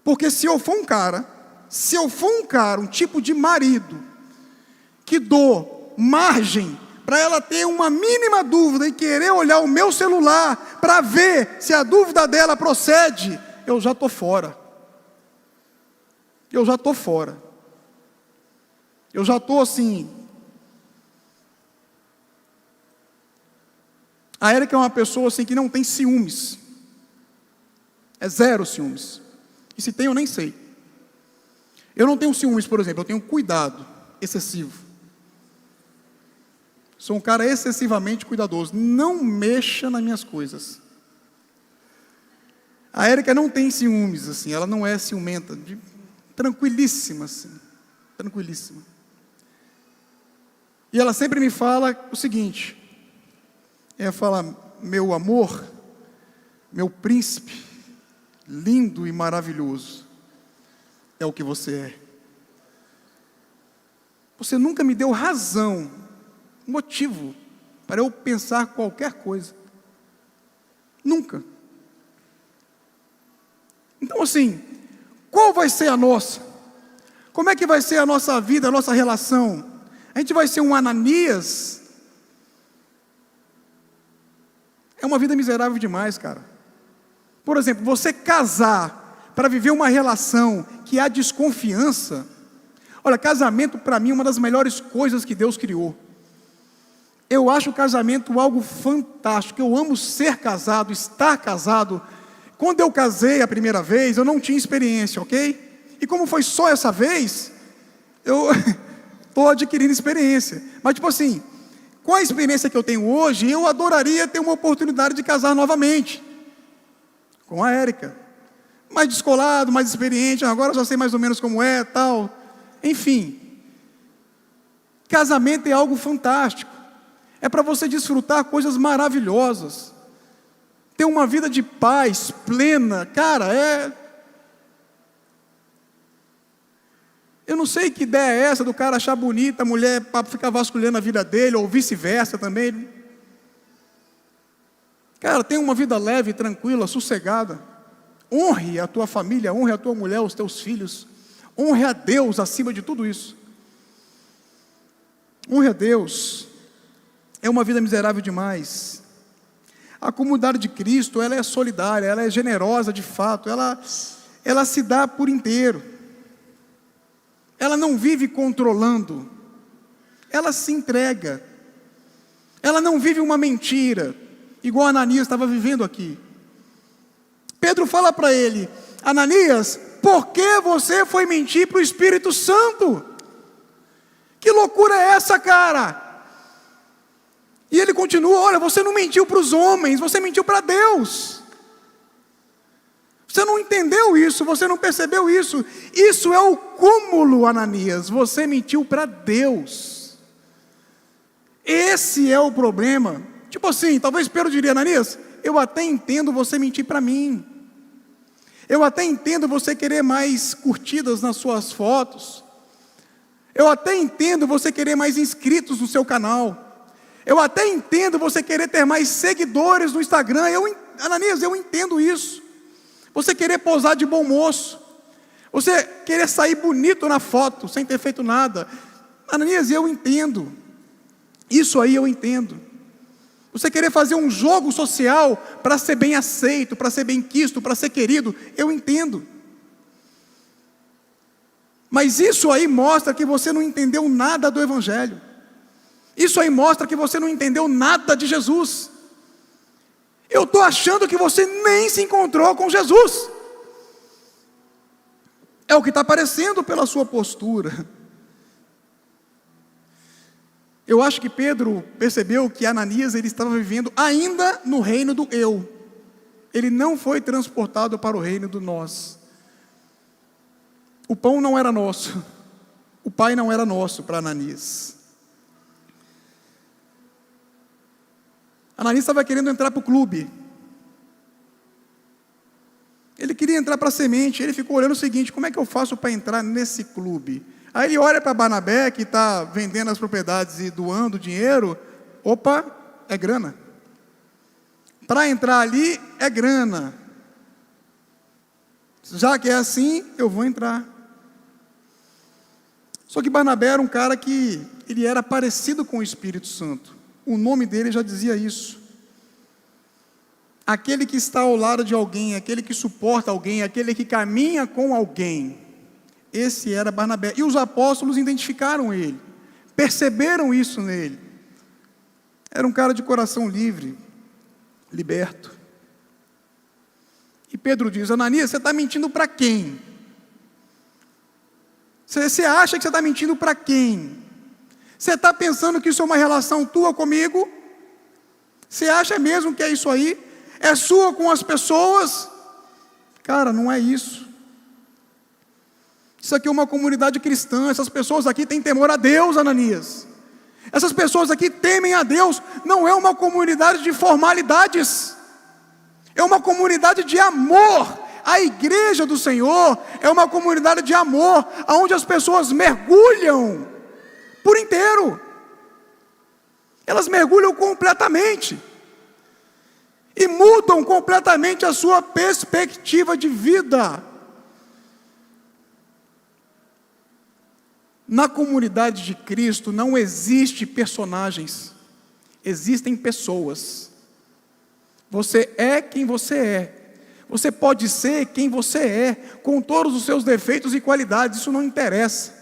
Porque se eu for um cara, um tipo de marido, que dou margem para ela ter uma mínima dúvida e querer olhar o meu celular para ver se a dúvida dela procede, eu já estou fora. Eu já estou fora. Eu já estou assim. A Érica é uma pessoa assim que não tem ciúmes. É zero ciúmes. E se tem, eu nem sei. Eu não tenho ciúmes, por exemplo, eu tenho cuidado excessivo. Sou um cara excessivamente cuidadoso. Não mexa nas minhas coisas. A Érica não tem ciúmes, assim, ela não é ciumenta. Tranquilíssima, assim. Tranquilíssima. E ela sempre me fala o seguinte. Ela fala, meu amor, meu príncipe, lindo e maravilhoso, é o que você é. Você nunca me deu razão motivo para eu pensar qualquer coisa. Nunca. Então assim, qual vai ser a nossa? Como é que vai ser a nossa vida, a nossa relação? A gente vai ser um Ananias? É uma vida miserável demais, cara. Por exemplo, você casar para viver uma relação que há desconfiança. Olha, casamento para mim é uma das melhores coisas que Deus criou. Eu acho o casamento algo fantástico. Eu amo ser casado, estar casado. Quando eu casei a primeira vez, eu não tinha experiência, ok? E como foi só essa vez, eu estou adquirindo experiência. Mas tipo assim, com a experiência que eu tenho hoje, eu adoraria ter uma oportunidade de casar novamente. Com a Érica. Mais descolado, mais experiente, agora eu já sei mais ou menos como é, tal. Enfim. Casamento é algo fantástico. É para você desfrutar coisas maravilhosas. Ter uma vida de paz plena, cara, eu não sei que ideia é essa do cara achar bonita a mulher para ficar vasculhando a vida dele, ou vice-versa também. Cara, tenha uma vida leve, tranquila, sossegada. Honre a tua família, honre a tua mulher, os teus filhos. Honre a Deus acima de tudo isso. Honre a Deus. É uma vida miserável demais. A comunidade de Cristo, ela é solidária, ela é generosa de fato, ela se dá por inteiro. Ela não vive controlando, ela se entrega. Ela não vive uma mentira, igual Ananias estava vivendo aqui. Pedro fala para ele: Ananias, por que você foi mentir para o Espírito Santo? Que loucura é essa, cara? E ele continua: olha, você não mentiu para os homens, você mentiu para Deus. Você não entendeu isso, você não percebeu isso. Isso é o cúmulo, Ananias. Você mentiu para Deus. Esse é o problema. Tipo assim, talvez Pedro diria: Ananias, eu até entendo você mentir para mim. Eu até entendo você querer mais curtidas nas suas fotos. Eu até entendo você querer mais inscritos no seu canal. Eu até entendo você querer ter mais seguidores no Instagram. Ananias, eu entendo isso. Você querer posar de bom moço. Você querer sair bonito na foto, sem ter feito nada. Ananias, eu entendo. Isso aí eu entendo. Você querer fazer um jogo social para ser bem aceito, para ser bem quisto, para ser querido, eu entendo. Mas isso aí mostra que você não entendeu nada do Evangelho. Isso aí mostra que você não entendeu nada de Jesus. Eu estou achando que você nem se encontrou com Jesus. É o que está aparecendo pela sua postura. Eu acho que Pedro percebeu que Ananias ele estava vivendo ainda no reino do eu. Ele não foi transportado para o reino do nós. O pão não era nosso. O pai não era nosso para Ananias. Ananias estava querendo entrar para o clube. Ele queria entrar para a semente. Ele ficou olhando o seguinte: como é que eu faço para entrar nesse clube? Aí ele olha para Barnabé, que está vendendo as propriedades e doando dinheiro. Opa, é grana. Para entrar ali é grana. Já que é assim, eu vou entrar. Só que Barnabé era um cara que ele era parecido com o Espírito Santo. O nome dele já dizia isso. Aquele que está ao lado de alguém, aquele que suporta alguém, aquele que caminha com alguém. Esse era Barnabé. E os apóstolos identificaram ele, perceberam isso nele. Era um cara de coração livre, liberto. E Pedro diz: Ananias, você está mentindo para quem? Você acha que você está mentindo para quem? Você está pensando que isso é uma relação tua comigo? Você acha mesmo que é isso aí? É sua com as pessoas? Cara, não é isso. Isso aqui é uma comunidade cristã. Essas pessoas aqui têm temor a Deus, Ananias. Essas pessoas aqui temem a Deus. Não é uma comunidade de formalidades. É uma comunidade de amor. A igreja do Senhor é uma comunidade de amor, onde as pessoas mergulham por inteiro. Elas mergulham completamente e mudam completamente a sua perspectiva de vida. Na comunidade de Cristo não existe personagens, existem pessoas. Você é quem você é. Você pode ser quem você é, com todos os seus defeitos e qualidades, isso não interessa.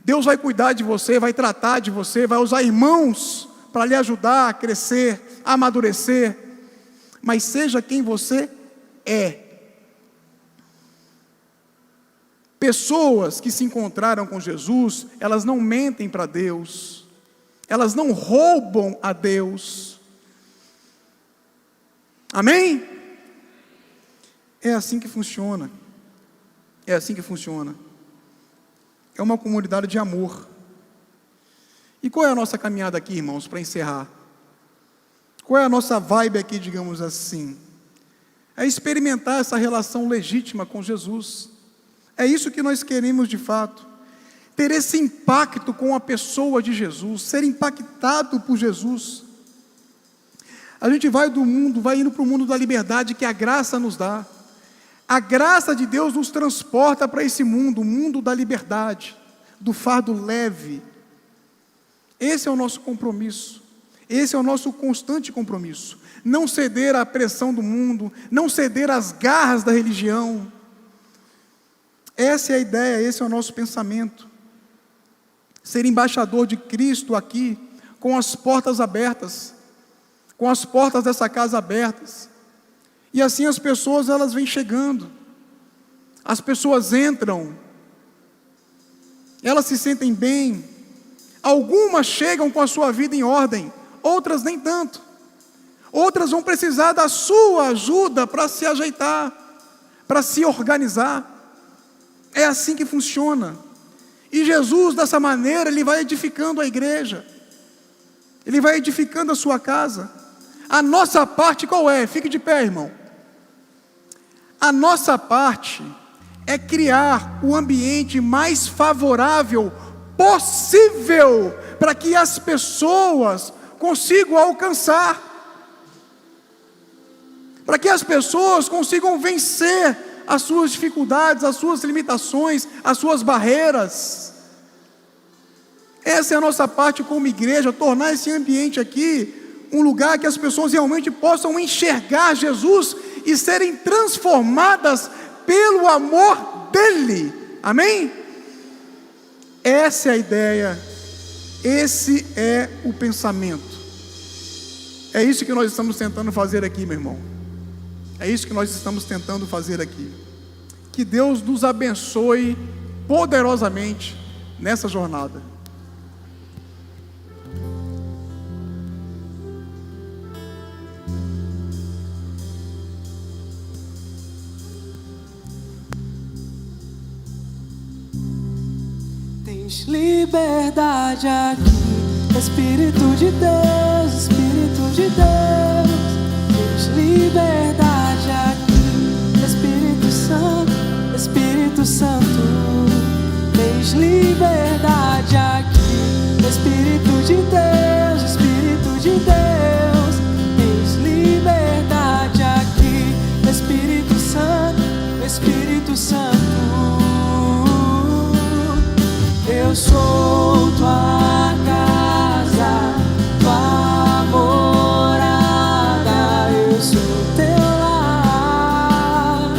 Deus vai cuidar de você, vai tratar de você, vai usar irmãos para lhe ajudar a crescer, a amadurecer. Mas seja quem você é. Pessoas que se encontraram com Jesus, elas não mentem para Deus, elas não roubam a Deus. Amém? É assim que funciona. É assim que funciona. É uma comunidade de amor. E qual é a nossa caminhada aqui, irmãos, para encerrar? Qual é a nossa vibe aqui, digamos assim? É experimentar essa relação legítima com Jesus. É isso que nós queremos de fato. Ter esse impacto com a pessoa de Jesus, ser impactado por Jesus. A gente vai do mundo, vai indo para o mundo da liberdade que a graça nos dá. A graça de Deus nos transporta para esse mundo, o mundo da liberdade, do fardo leve. Esse é o nosso compromisso, esse é o nosso constante compromisso. Não ceder à pressão do mundo, não ceder às garras da religião. Essa é a ideia, esse é o nosso pensamento. Ser embaixador de Cristo aqui, com as portas abertas, com as portas dessa casa abertas. E assim as pessoas, elas vêm chegando, as pessoas entram, elas se sentem bem, algumas chegam com a sua vida em ordem, outras nem tanto, outras vão precisar da sua ajuda para se ajeitar, para se organizar. É assim que funciona. E Jesus, dessa maneira, Ele vai edificando a igreja, Ele vai edificando a sua casa. A nossa parte qual é? Fique de pé, irmão. A nossa parte é criar o ambiente mais favorável possível para que as pessoas consigam alcançar, para que as pessoas consigam vencer as suas dificuldades, as suas limitações, as suas barreiras. Essa é a nossa parte como igreja, tornar esse ambiente aqui um lugar que as pessoas realmente possam enxergar Jesus e serem transformadas pelo amor dEle. Amém? Essa é a ideia, esse é o pensamento. É isso que nós estamos tentando fazer aqui, meu irmão. É isso que nós estamos tentando fazer aqui. Que Deus nos abençoe poderosamente nessa jornada. Tens liberdade aqui, Espírito de Deus, Espírito de Deus. Tens liberdade aqui, Espírito Santo, Espírito Santo. Tens liberdade aqui, Espírito de Deus, Espírito de Deus. Tens liberdade aqui, Espírito Santo, Espírito Santo. Eu sou tua casa, tua morada, eu sou teu lar.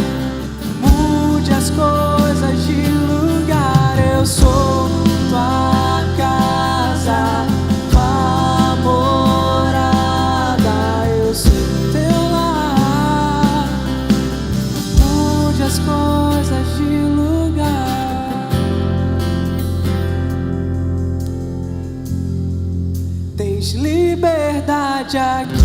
Mude as coisas de lugar, eu sou tua casa, tua morada, eu sou teu lar. Mude as coisas de lugar. Tens liberdade aqui,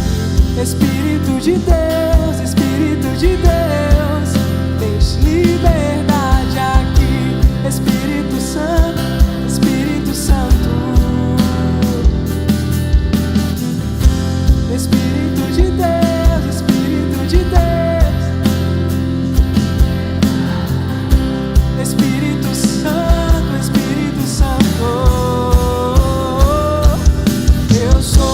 Espírito de Deus, Espírito de Deus. Tens liberdade aqui, Espírito Santo, Espírito Santo. Espírito de Deus, Espírito de Deus. Espírito Santo, Espírito Santo. Eu sou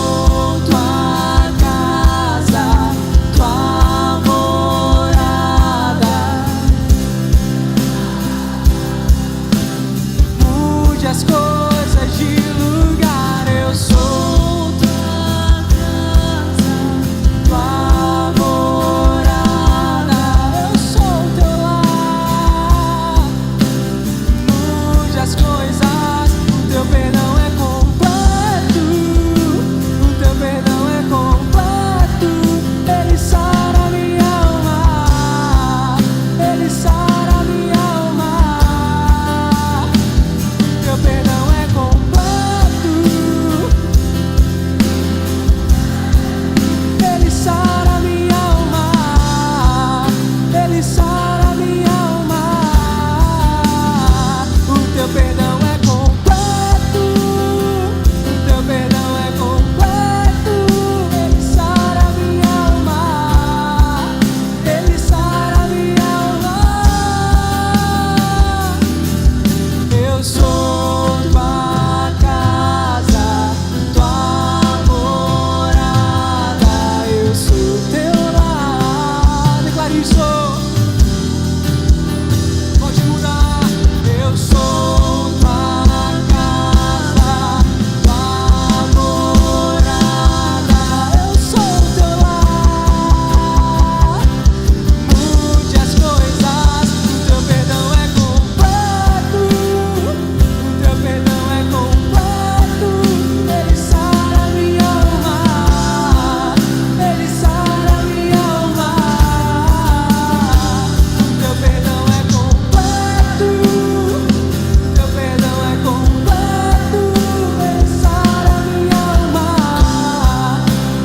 mude as coisas de lugar. Eu sou tua casa, tua morada. Eu sou teu lar. Mude as coisas, o teu perdão é completo. O teu perdão é completo. Ele sara minha alma. Ele sara minha alma. Teu perdão é completo. Ele sara minha alma. Ele sara minha alma. O teu perdão é completo. O teu perdão é completo. Ele sara minha alma. Ele sara minha alma. Eu sou tua casa, tua morada. Eu sou teu lar. Declare isso. Pode mudar. Eu sou tua casa, tua morada. Eu sou teu lar. Mude as coisas, o teu perdão é completo. O teu perdão é completo. Ele sara minha alma. Ele sara minha alma. O teu perdão é completo. O teu perdão é completo. Ele sara minha alma.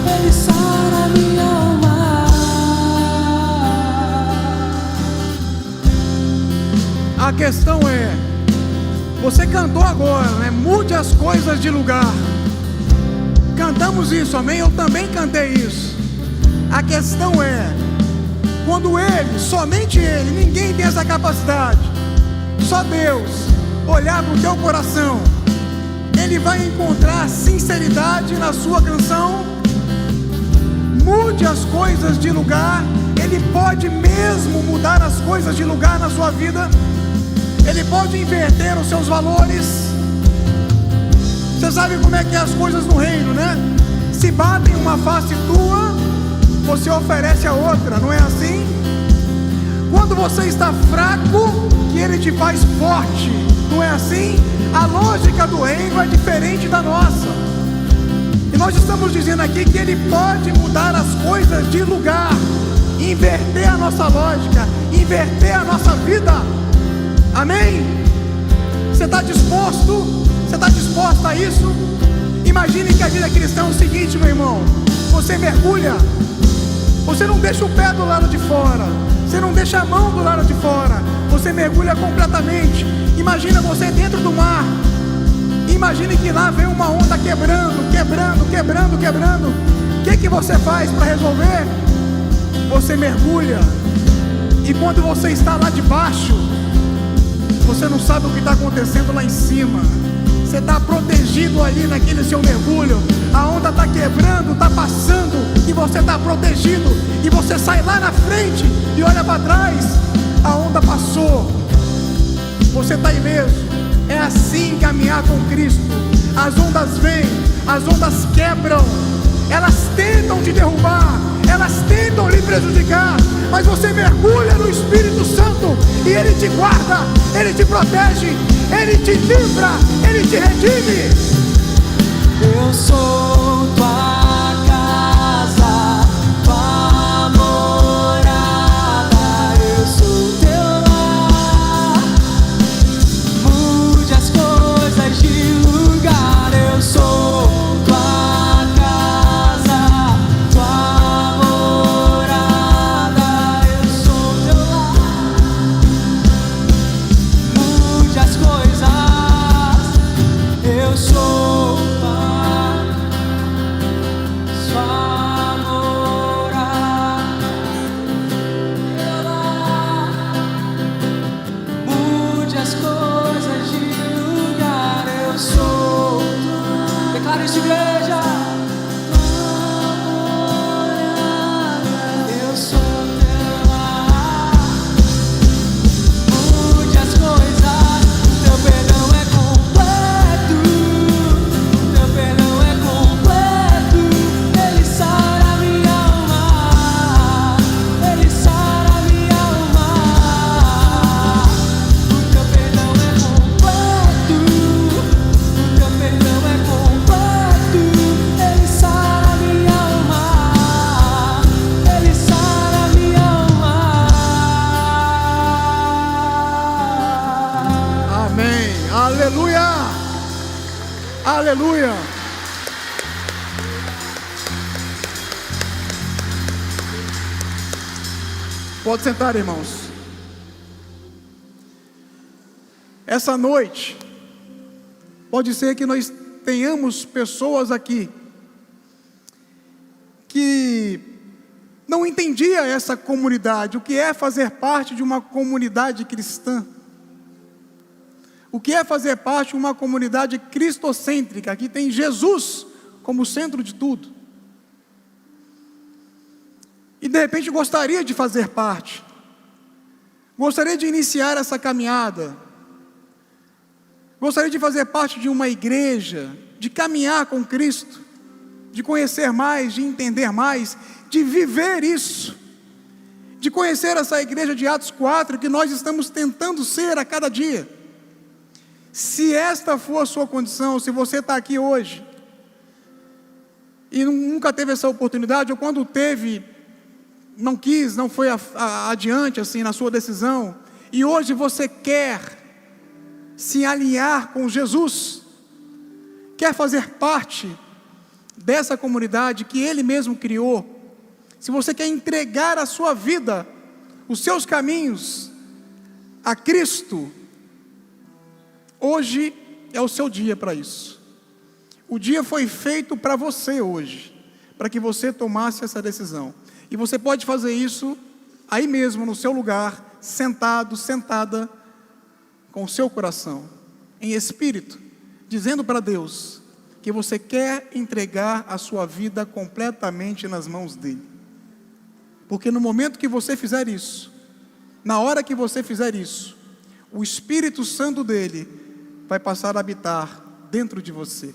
Ele sara minha alma. A questão é, você cantou agora, né? Mude as coisas de lugar. Cantamos isso, amém? Eu também cantei isso. A questão é, quando Ele, somente Ele, ninguém tem essa capacidade, só Deus, olhar para o teu coração, Ele vai encontrar sinceridade na sua canção. Mude as coisas de lugar. Ele pode mesmo mudar as coisas de lugar na sua vida. Ele pode inverter os seus valores. Você sabe como é que é as coisas no reino, né? Se batem uma face tua, você oferece a outra, não é assim? Quando você está fraco, que Ele te faz forte, não é assim? A lógica do reino é diferente da nossa. E nós estamos dizendo aqui que Ele pode mudar as coisas de lugar, inverter a nossa lógica, inverter a nossa vida. Amém? Você está disposto? Você está disposta a isso? Imagine que a vida cristã é o seguinte, meu irmão. Você mergulha. Você não deixa o pé do lado de fora. Você não deixa a mão do lado de fora. Você mergulha completamente. Imagina você dentro do mar. Imagine que lá vem uma onda quebrando, quebrando, quebrando, quebrando. O que você faz para resolver? Você mergulha. E quando você está lá de baixo, você não sabe o que está acontecendo lá em cima. Você está protegido ali naquele seu mergulho. A onda está quebrando, está passando, e você está protegido. E você sai lá na frente e olha para trás. A onda passou. Você está ileso. É assim caminhar com Cristo. As ondas vêm, as ondas quebram. Elas tentam te derrubar, elas tentam lhe prejudicar, mas você mergulha no Espírito Santo e Ele te guarda, Ele te protege, Ele te livra, Ele te redime. Eu sou tua casa, tua morada. Eu sou teu lar. Mude as coisas de lugar. Eu sou tua casa, tua morada. Eu sou teu lar. Mude as coisas. Eu sou tua Aleluia! Aleluia! Pode sentar, irmãos. Essa noite, pode ser que nós tenhamos pessoas aqui que não entendia essa comunidade, o que é fazer parte de uma comunidade cristã, o que é fazer parte de uma comunidade cristocêntrica, que tem Jesus como centro de tudo, e de repente gostaria de fazer parte, gostaria de iniciar essa caminhada, gostaria de fazer parte de uma igreja, de caminhar com Cristo, de conhecer mais, de entender mais, de viver isso, de conhecer essa igreja de Atos 4, que nós estamos tentando ser a cada dia. Se esta for a sua condição, se você está aqui hoje, e nunca teve essa oportunidade, ou quando teve, não quis, não foi adiante assim na sua decisão, e hoje você quer se alinhar com Jesus, quer fazer parte dessa comunidade que Ele mesmo criou, se você quer entregar a sua vida, os seus caminhos a Cristo, hoje é o seu dia para isso. O dia foi feito para você hoje, para que você tomasse essa decisão. E você pode fazer isso aí mesmo, no seu lugar, sentado, sentada, com o seu coração, em espírito, dizendo para Deus que você quer entregar a sua vida completamente nas mãos dEle. Porque no momento que você fizer isso, na hora que você fizer isso, o Espírito Santo dEle vai passar a habitar dentro de você.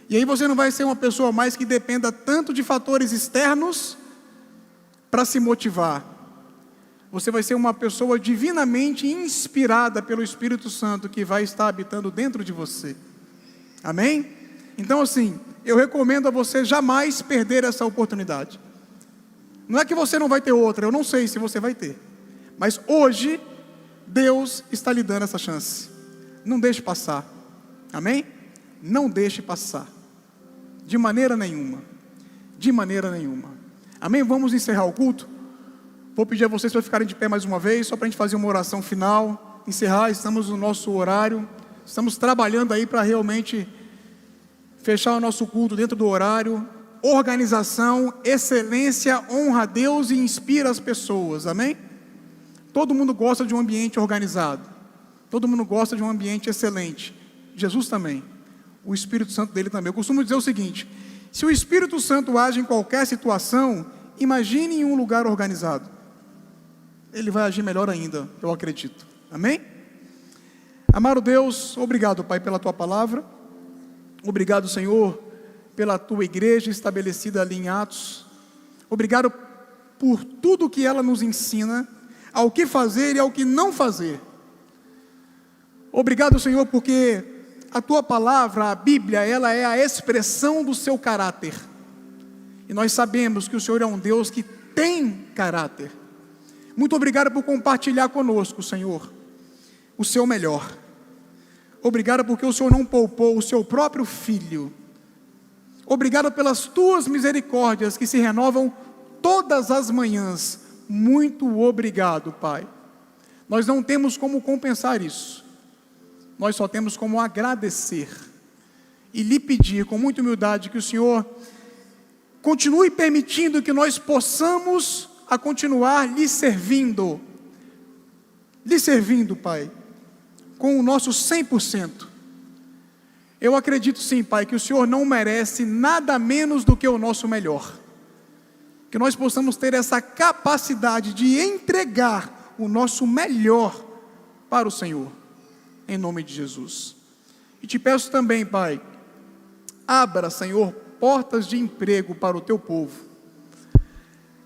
E aí você não vai ser uma pessoa mais que dependa tanto de fatores externos para se motivar. Você vai ser uma pessoa divinamente inspirada pelo Espírito Santo que vai estar habitando dentro de você. Amém? Então assim, eu recomendo a você jamais perder essa oportunidade. Não é que você não vai ter outra, eu não sei se você vai ter. Mas hoje, Deus está lhe dando essa chance. Não deixe passar. Amém? Não deixe passar. De maneira nenhuma. De maneira nenhuma. Amém? Vamos encerrar o culto. Vou pedir a vocês para ficarem de pé mais uma vez, só para a gente fazer uma oração final. Encerrar, estamos no nosso horário. Estamos trabalhando aí para realmente fechar o nosso culto dentro do horário. Organização, excelência, honra a Deus e inspira as pessoas, amém? Todo mundo gosta de um ambiente organizado, todo mundo gosta de um ambiente excelente, Jesus também, o Espírito Santo dele também. Eu costumo dizer o seguinte: se o Espírito Santo age em qualquer situação, imagine em um lugar organizado, ele vai agir melhor ainda, eu acredito, amém? Amado Deus, obrigado Pai pela Tua palavra, obrigado Senhor, pela Tua igreja estabelecida ali em Atos, obrigado por tudo que ela nos ensina, ao que fazer e ao que não fazer. Obrigado Senhor, porque a Tua palavra, a Bíblia, ela é a expressão do Seu caráter, e nós sabemos que o Senhor é um Deus que tem caráter. Muito obrigado por compartilhar conosco, Senhor, o Seu melhor. Obrigado porque o Senhor não poupou o Seu próprio Filho. Obrigado pelas Tuas misericórdias que se renovam todas as manhãs. Muito obrigado, Pai. Nós não temos como compensar isso. Nós só temos como agradecer e lhe pedir com muita humildade que o Senhor continue permitindo que nós possamos a continuar lhe servindo, Pai, com o nosso 100%. Eu acredito sim, Pai, que o Senhor não merece nada menos do que o nosso melhor. Que nós possamos ter essa capacidade de entregar o nosso melhor para o Senhor, em nome de Jesus. E te peço também, Pai, abra, Senhor, portas de emprego para o Teu povo.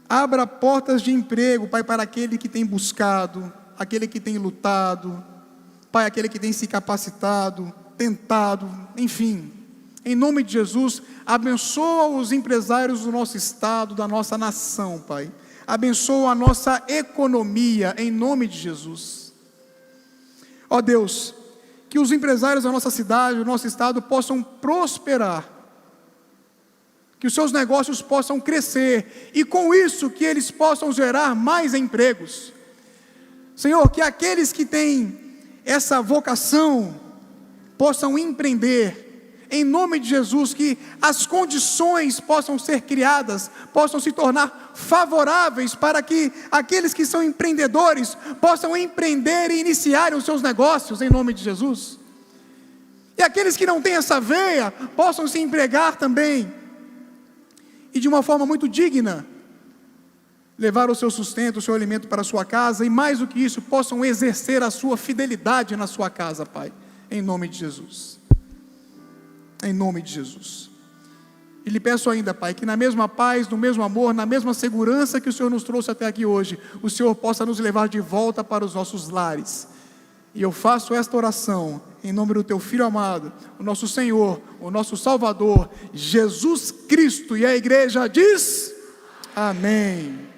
Abra portas de emprego, Pai, para aquele que tem buscado, aquele que tem lutado, Pai, aquele que tem se capacitado, tentado, enfim, em nome de Jesus, abençoa os empresários do nosso estado, da nossa nação, Pai, abençoa a nossa economia, em nome de Jesus. Ó Deus, que os empresários da nossa cidade, do nosso estado possam prosperar, que os seus negócios possam crescer, e com isso que eles possam gerar mais empregos. Senhor, que aqueles que têm essa vocação possam empreender, em nome de Jesus, que as condições possam ser criadas, possam se tornar favoráveis para que aqueles que são empreendedores possam empreender e iniciar os seus negócios, em nome de Jesus. E aqueles que não têm essa veia, possam se empregar também, e de uma forma muito digna, levar o seu sustento, o seu alimento para a sua casa, e mais do que isso, possam exercer a sua fidelidade na sua casa, Pai, em nome de Jesus. Em nome de Jesus. E lhe peço ainda, Pai, que na mesma paz, no mesmo amor, na mesma segurança que o Senhor nos trouxe até aqui hoje, o Senhor possa nos levar de volta para os nossos lares. E eu faço esta oração em nome do Teu Filho amado, o nosso Senhor, o nosso Salvador, Jesus Cristo. E a igreja diz: amém.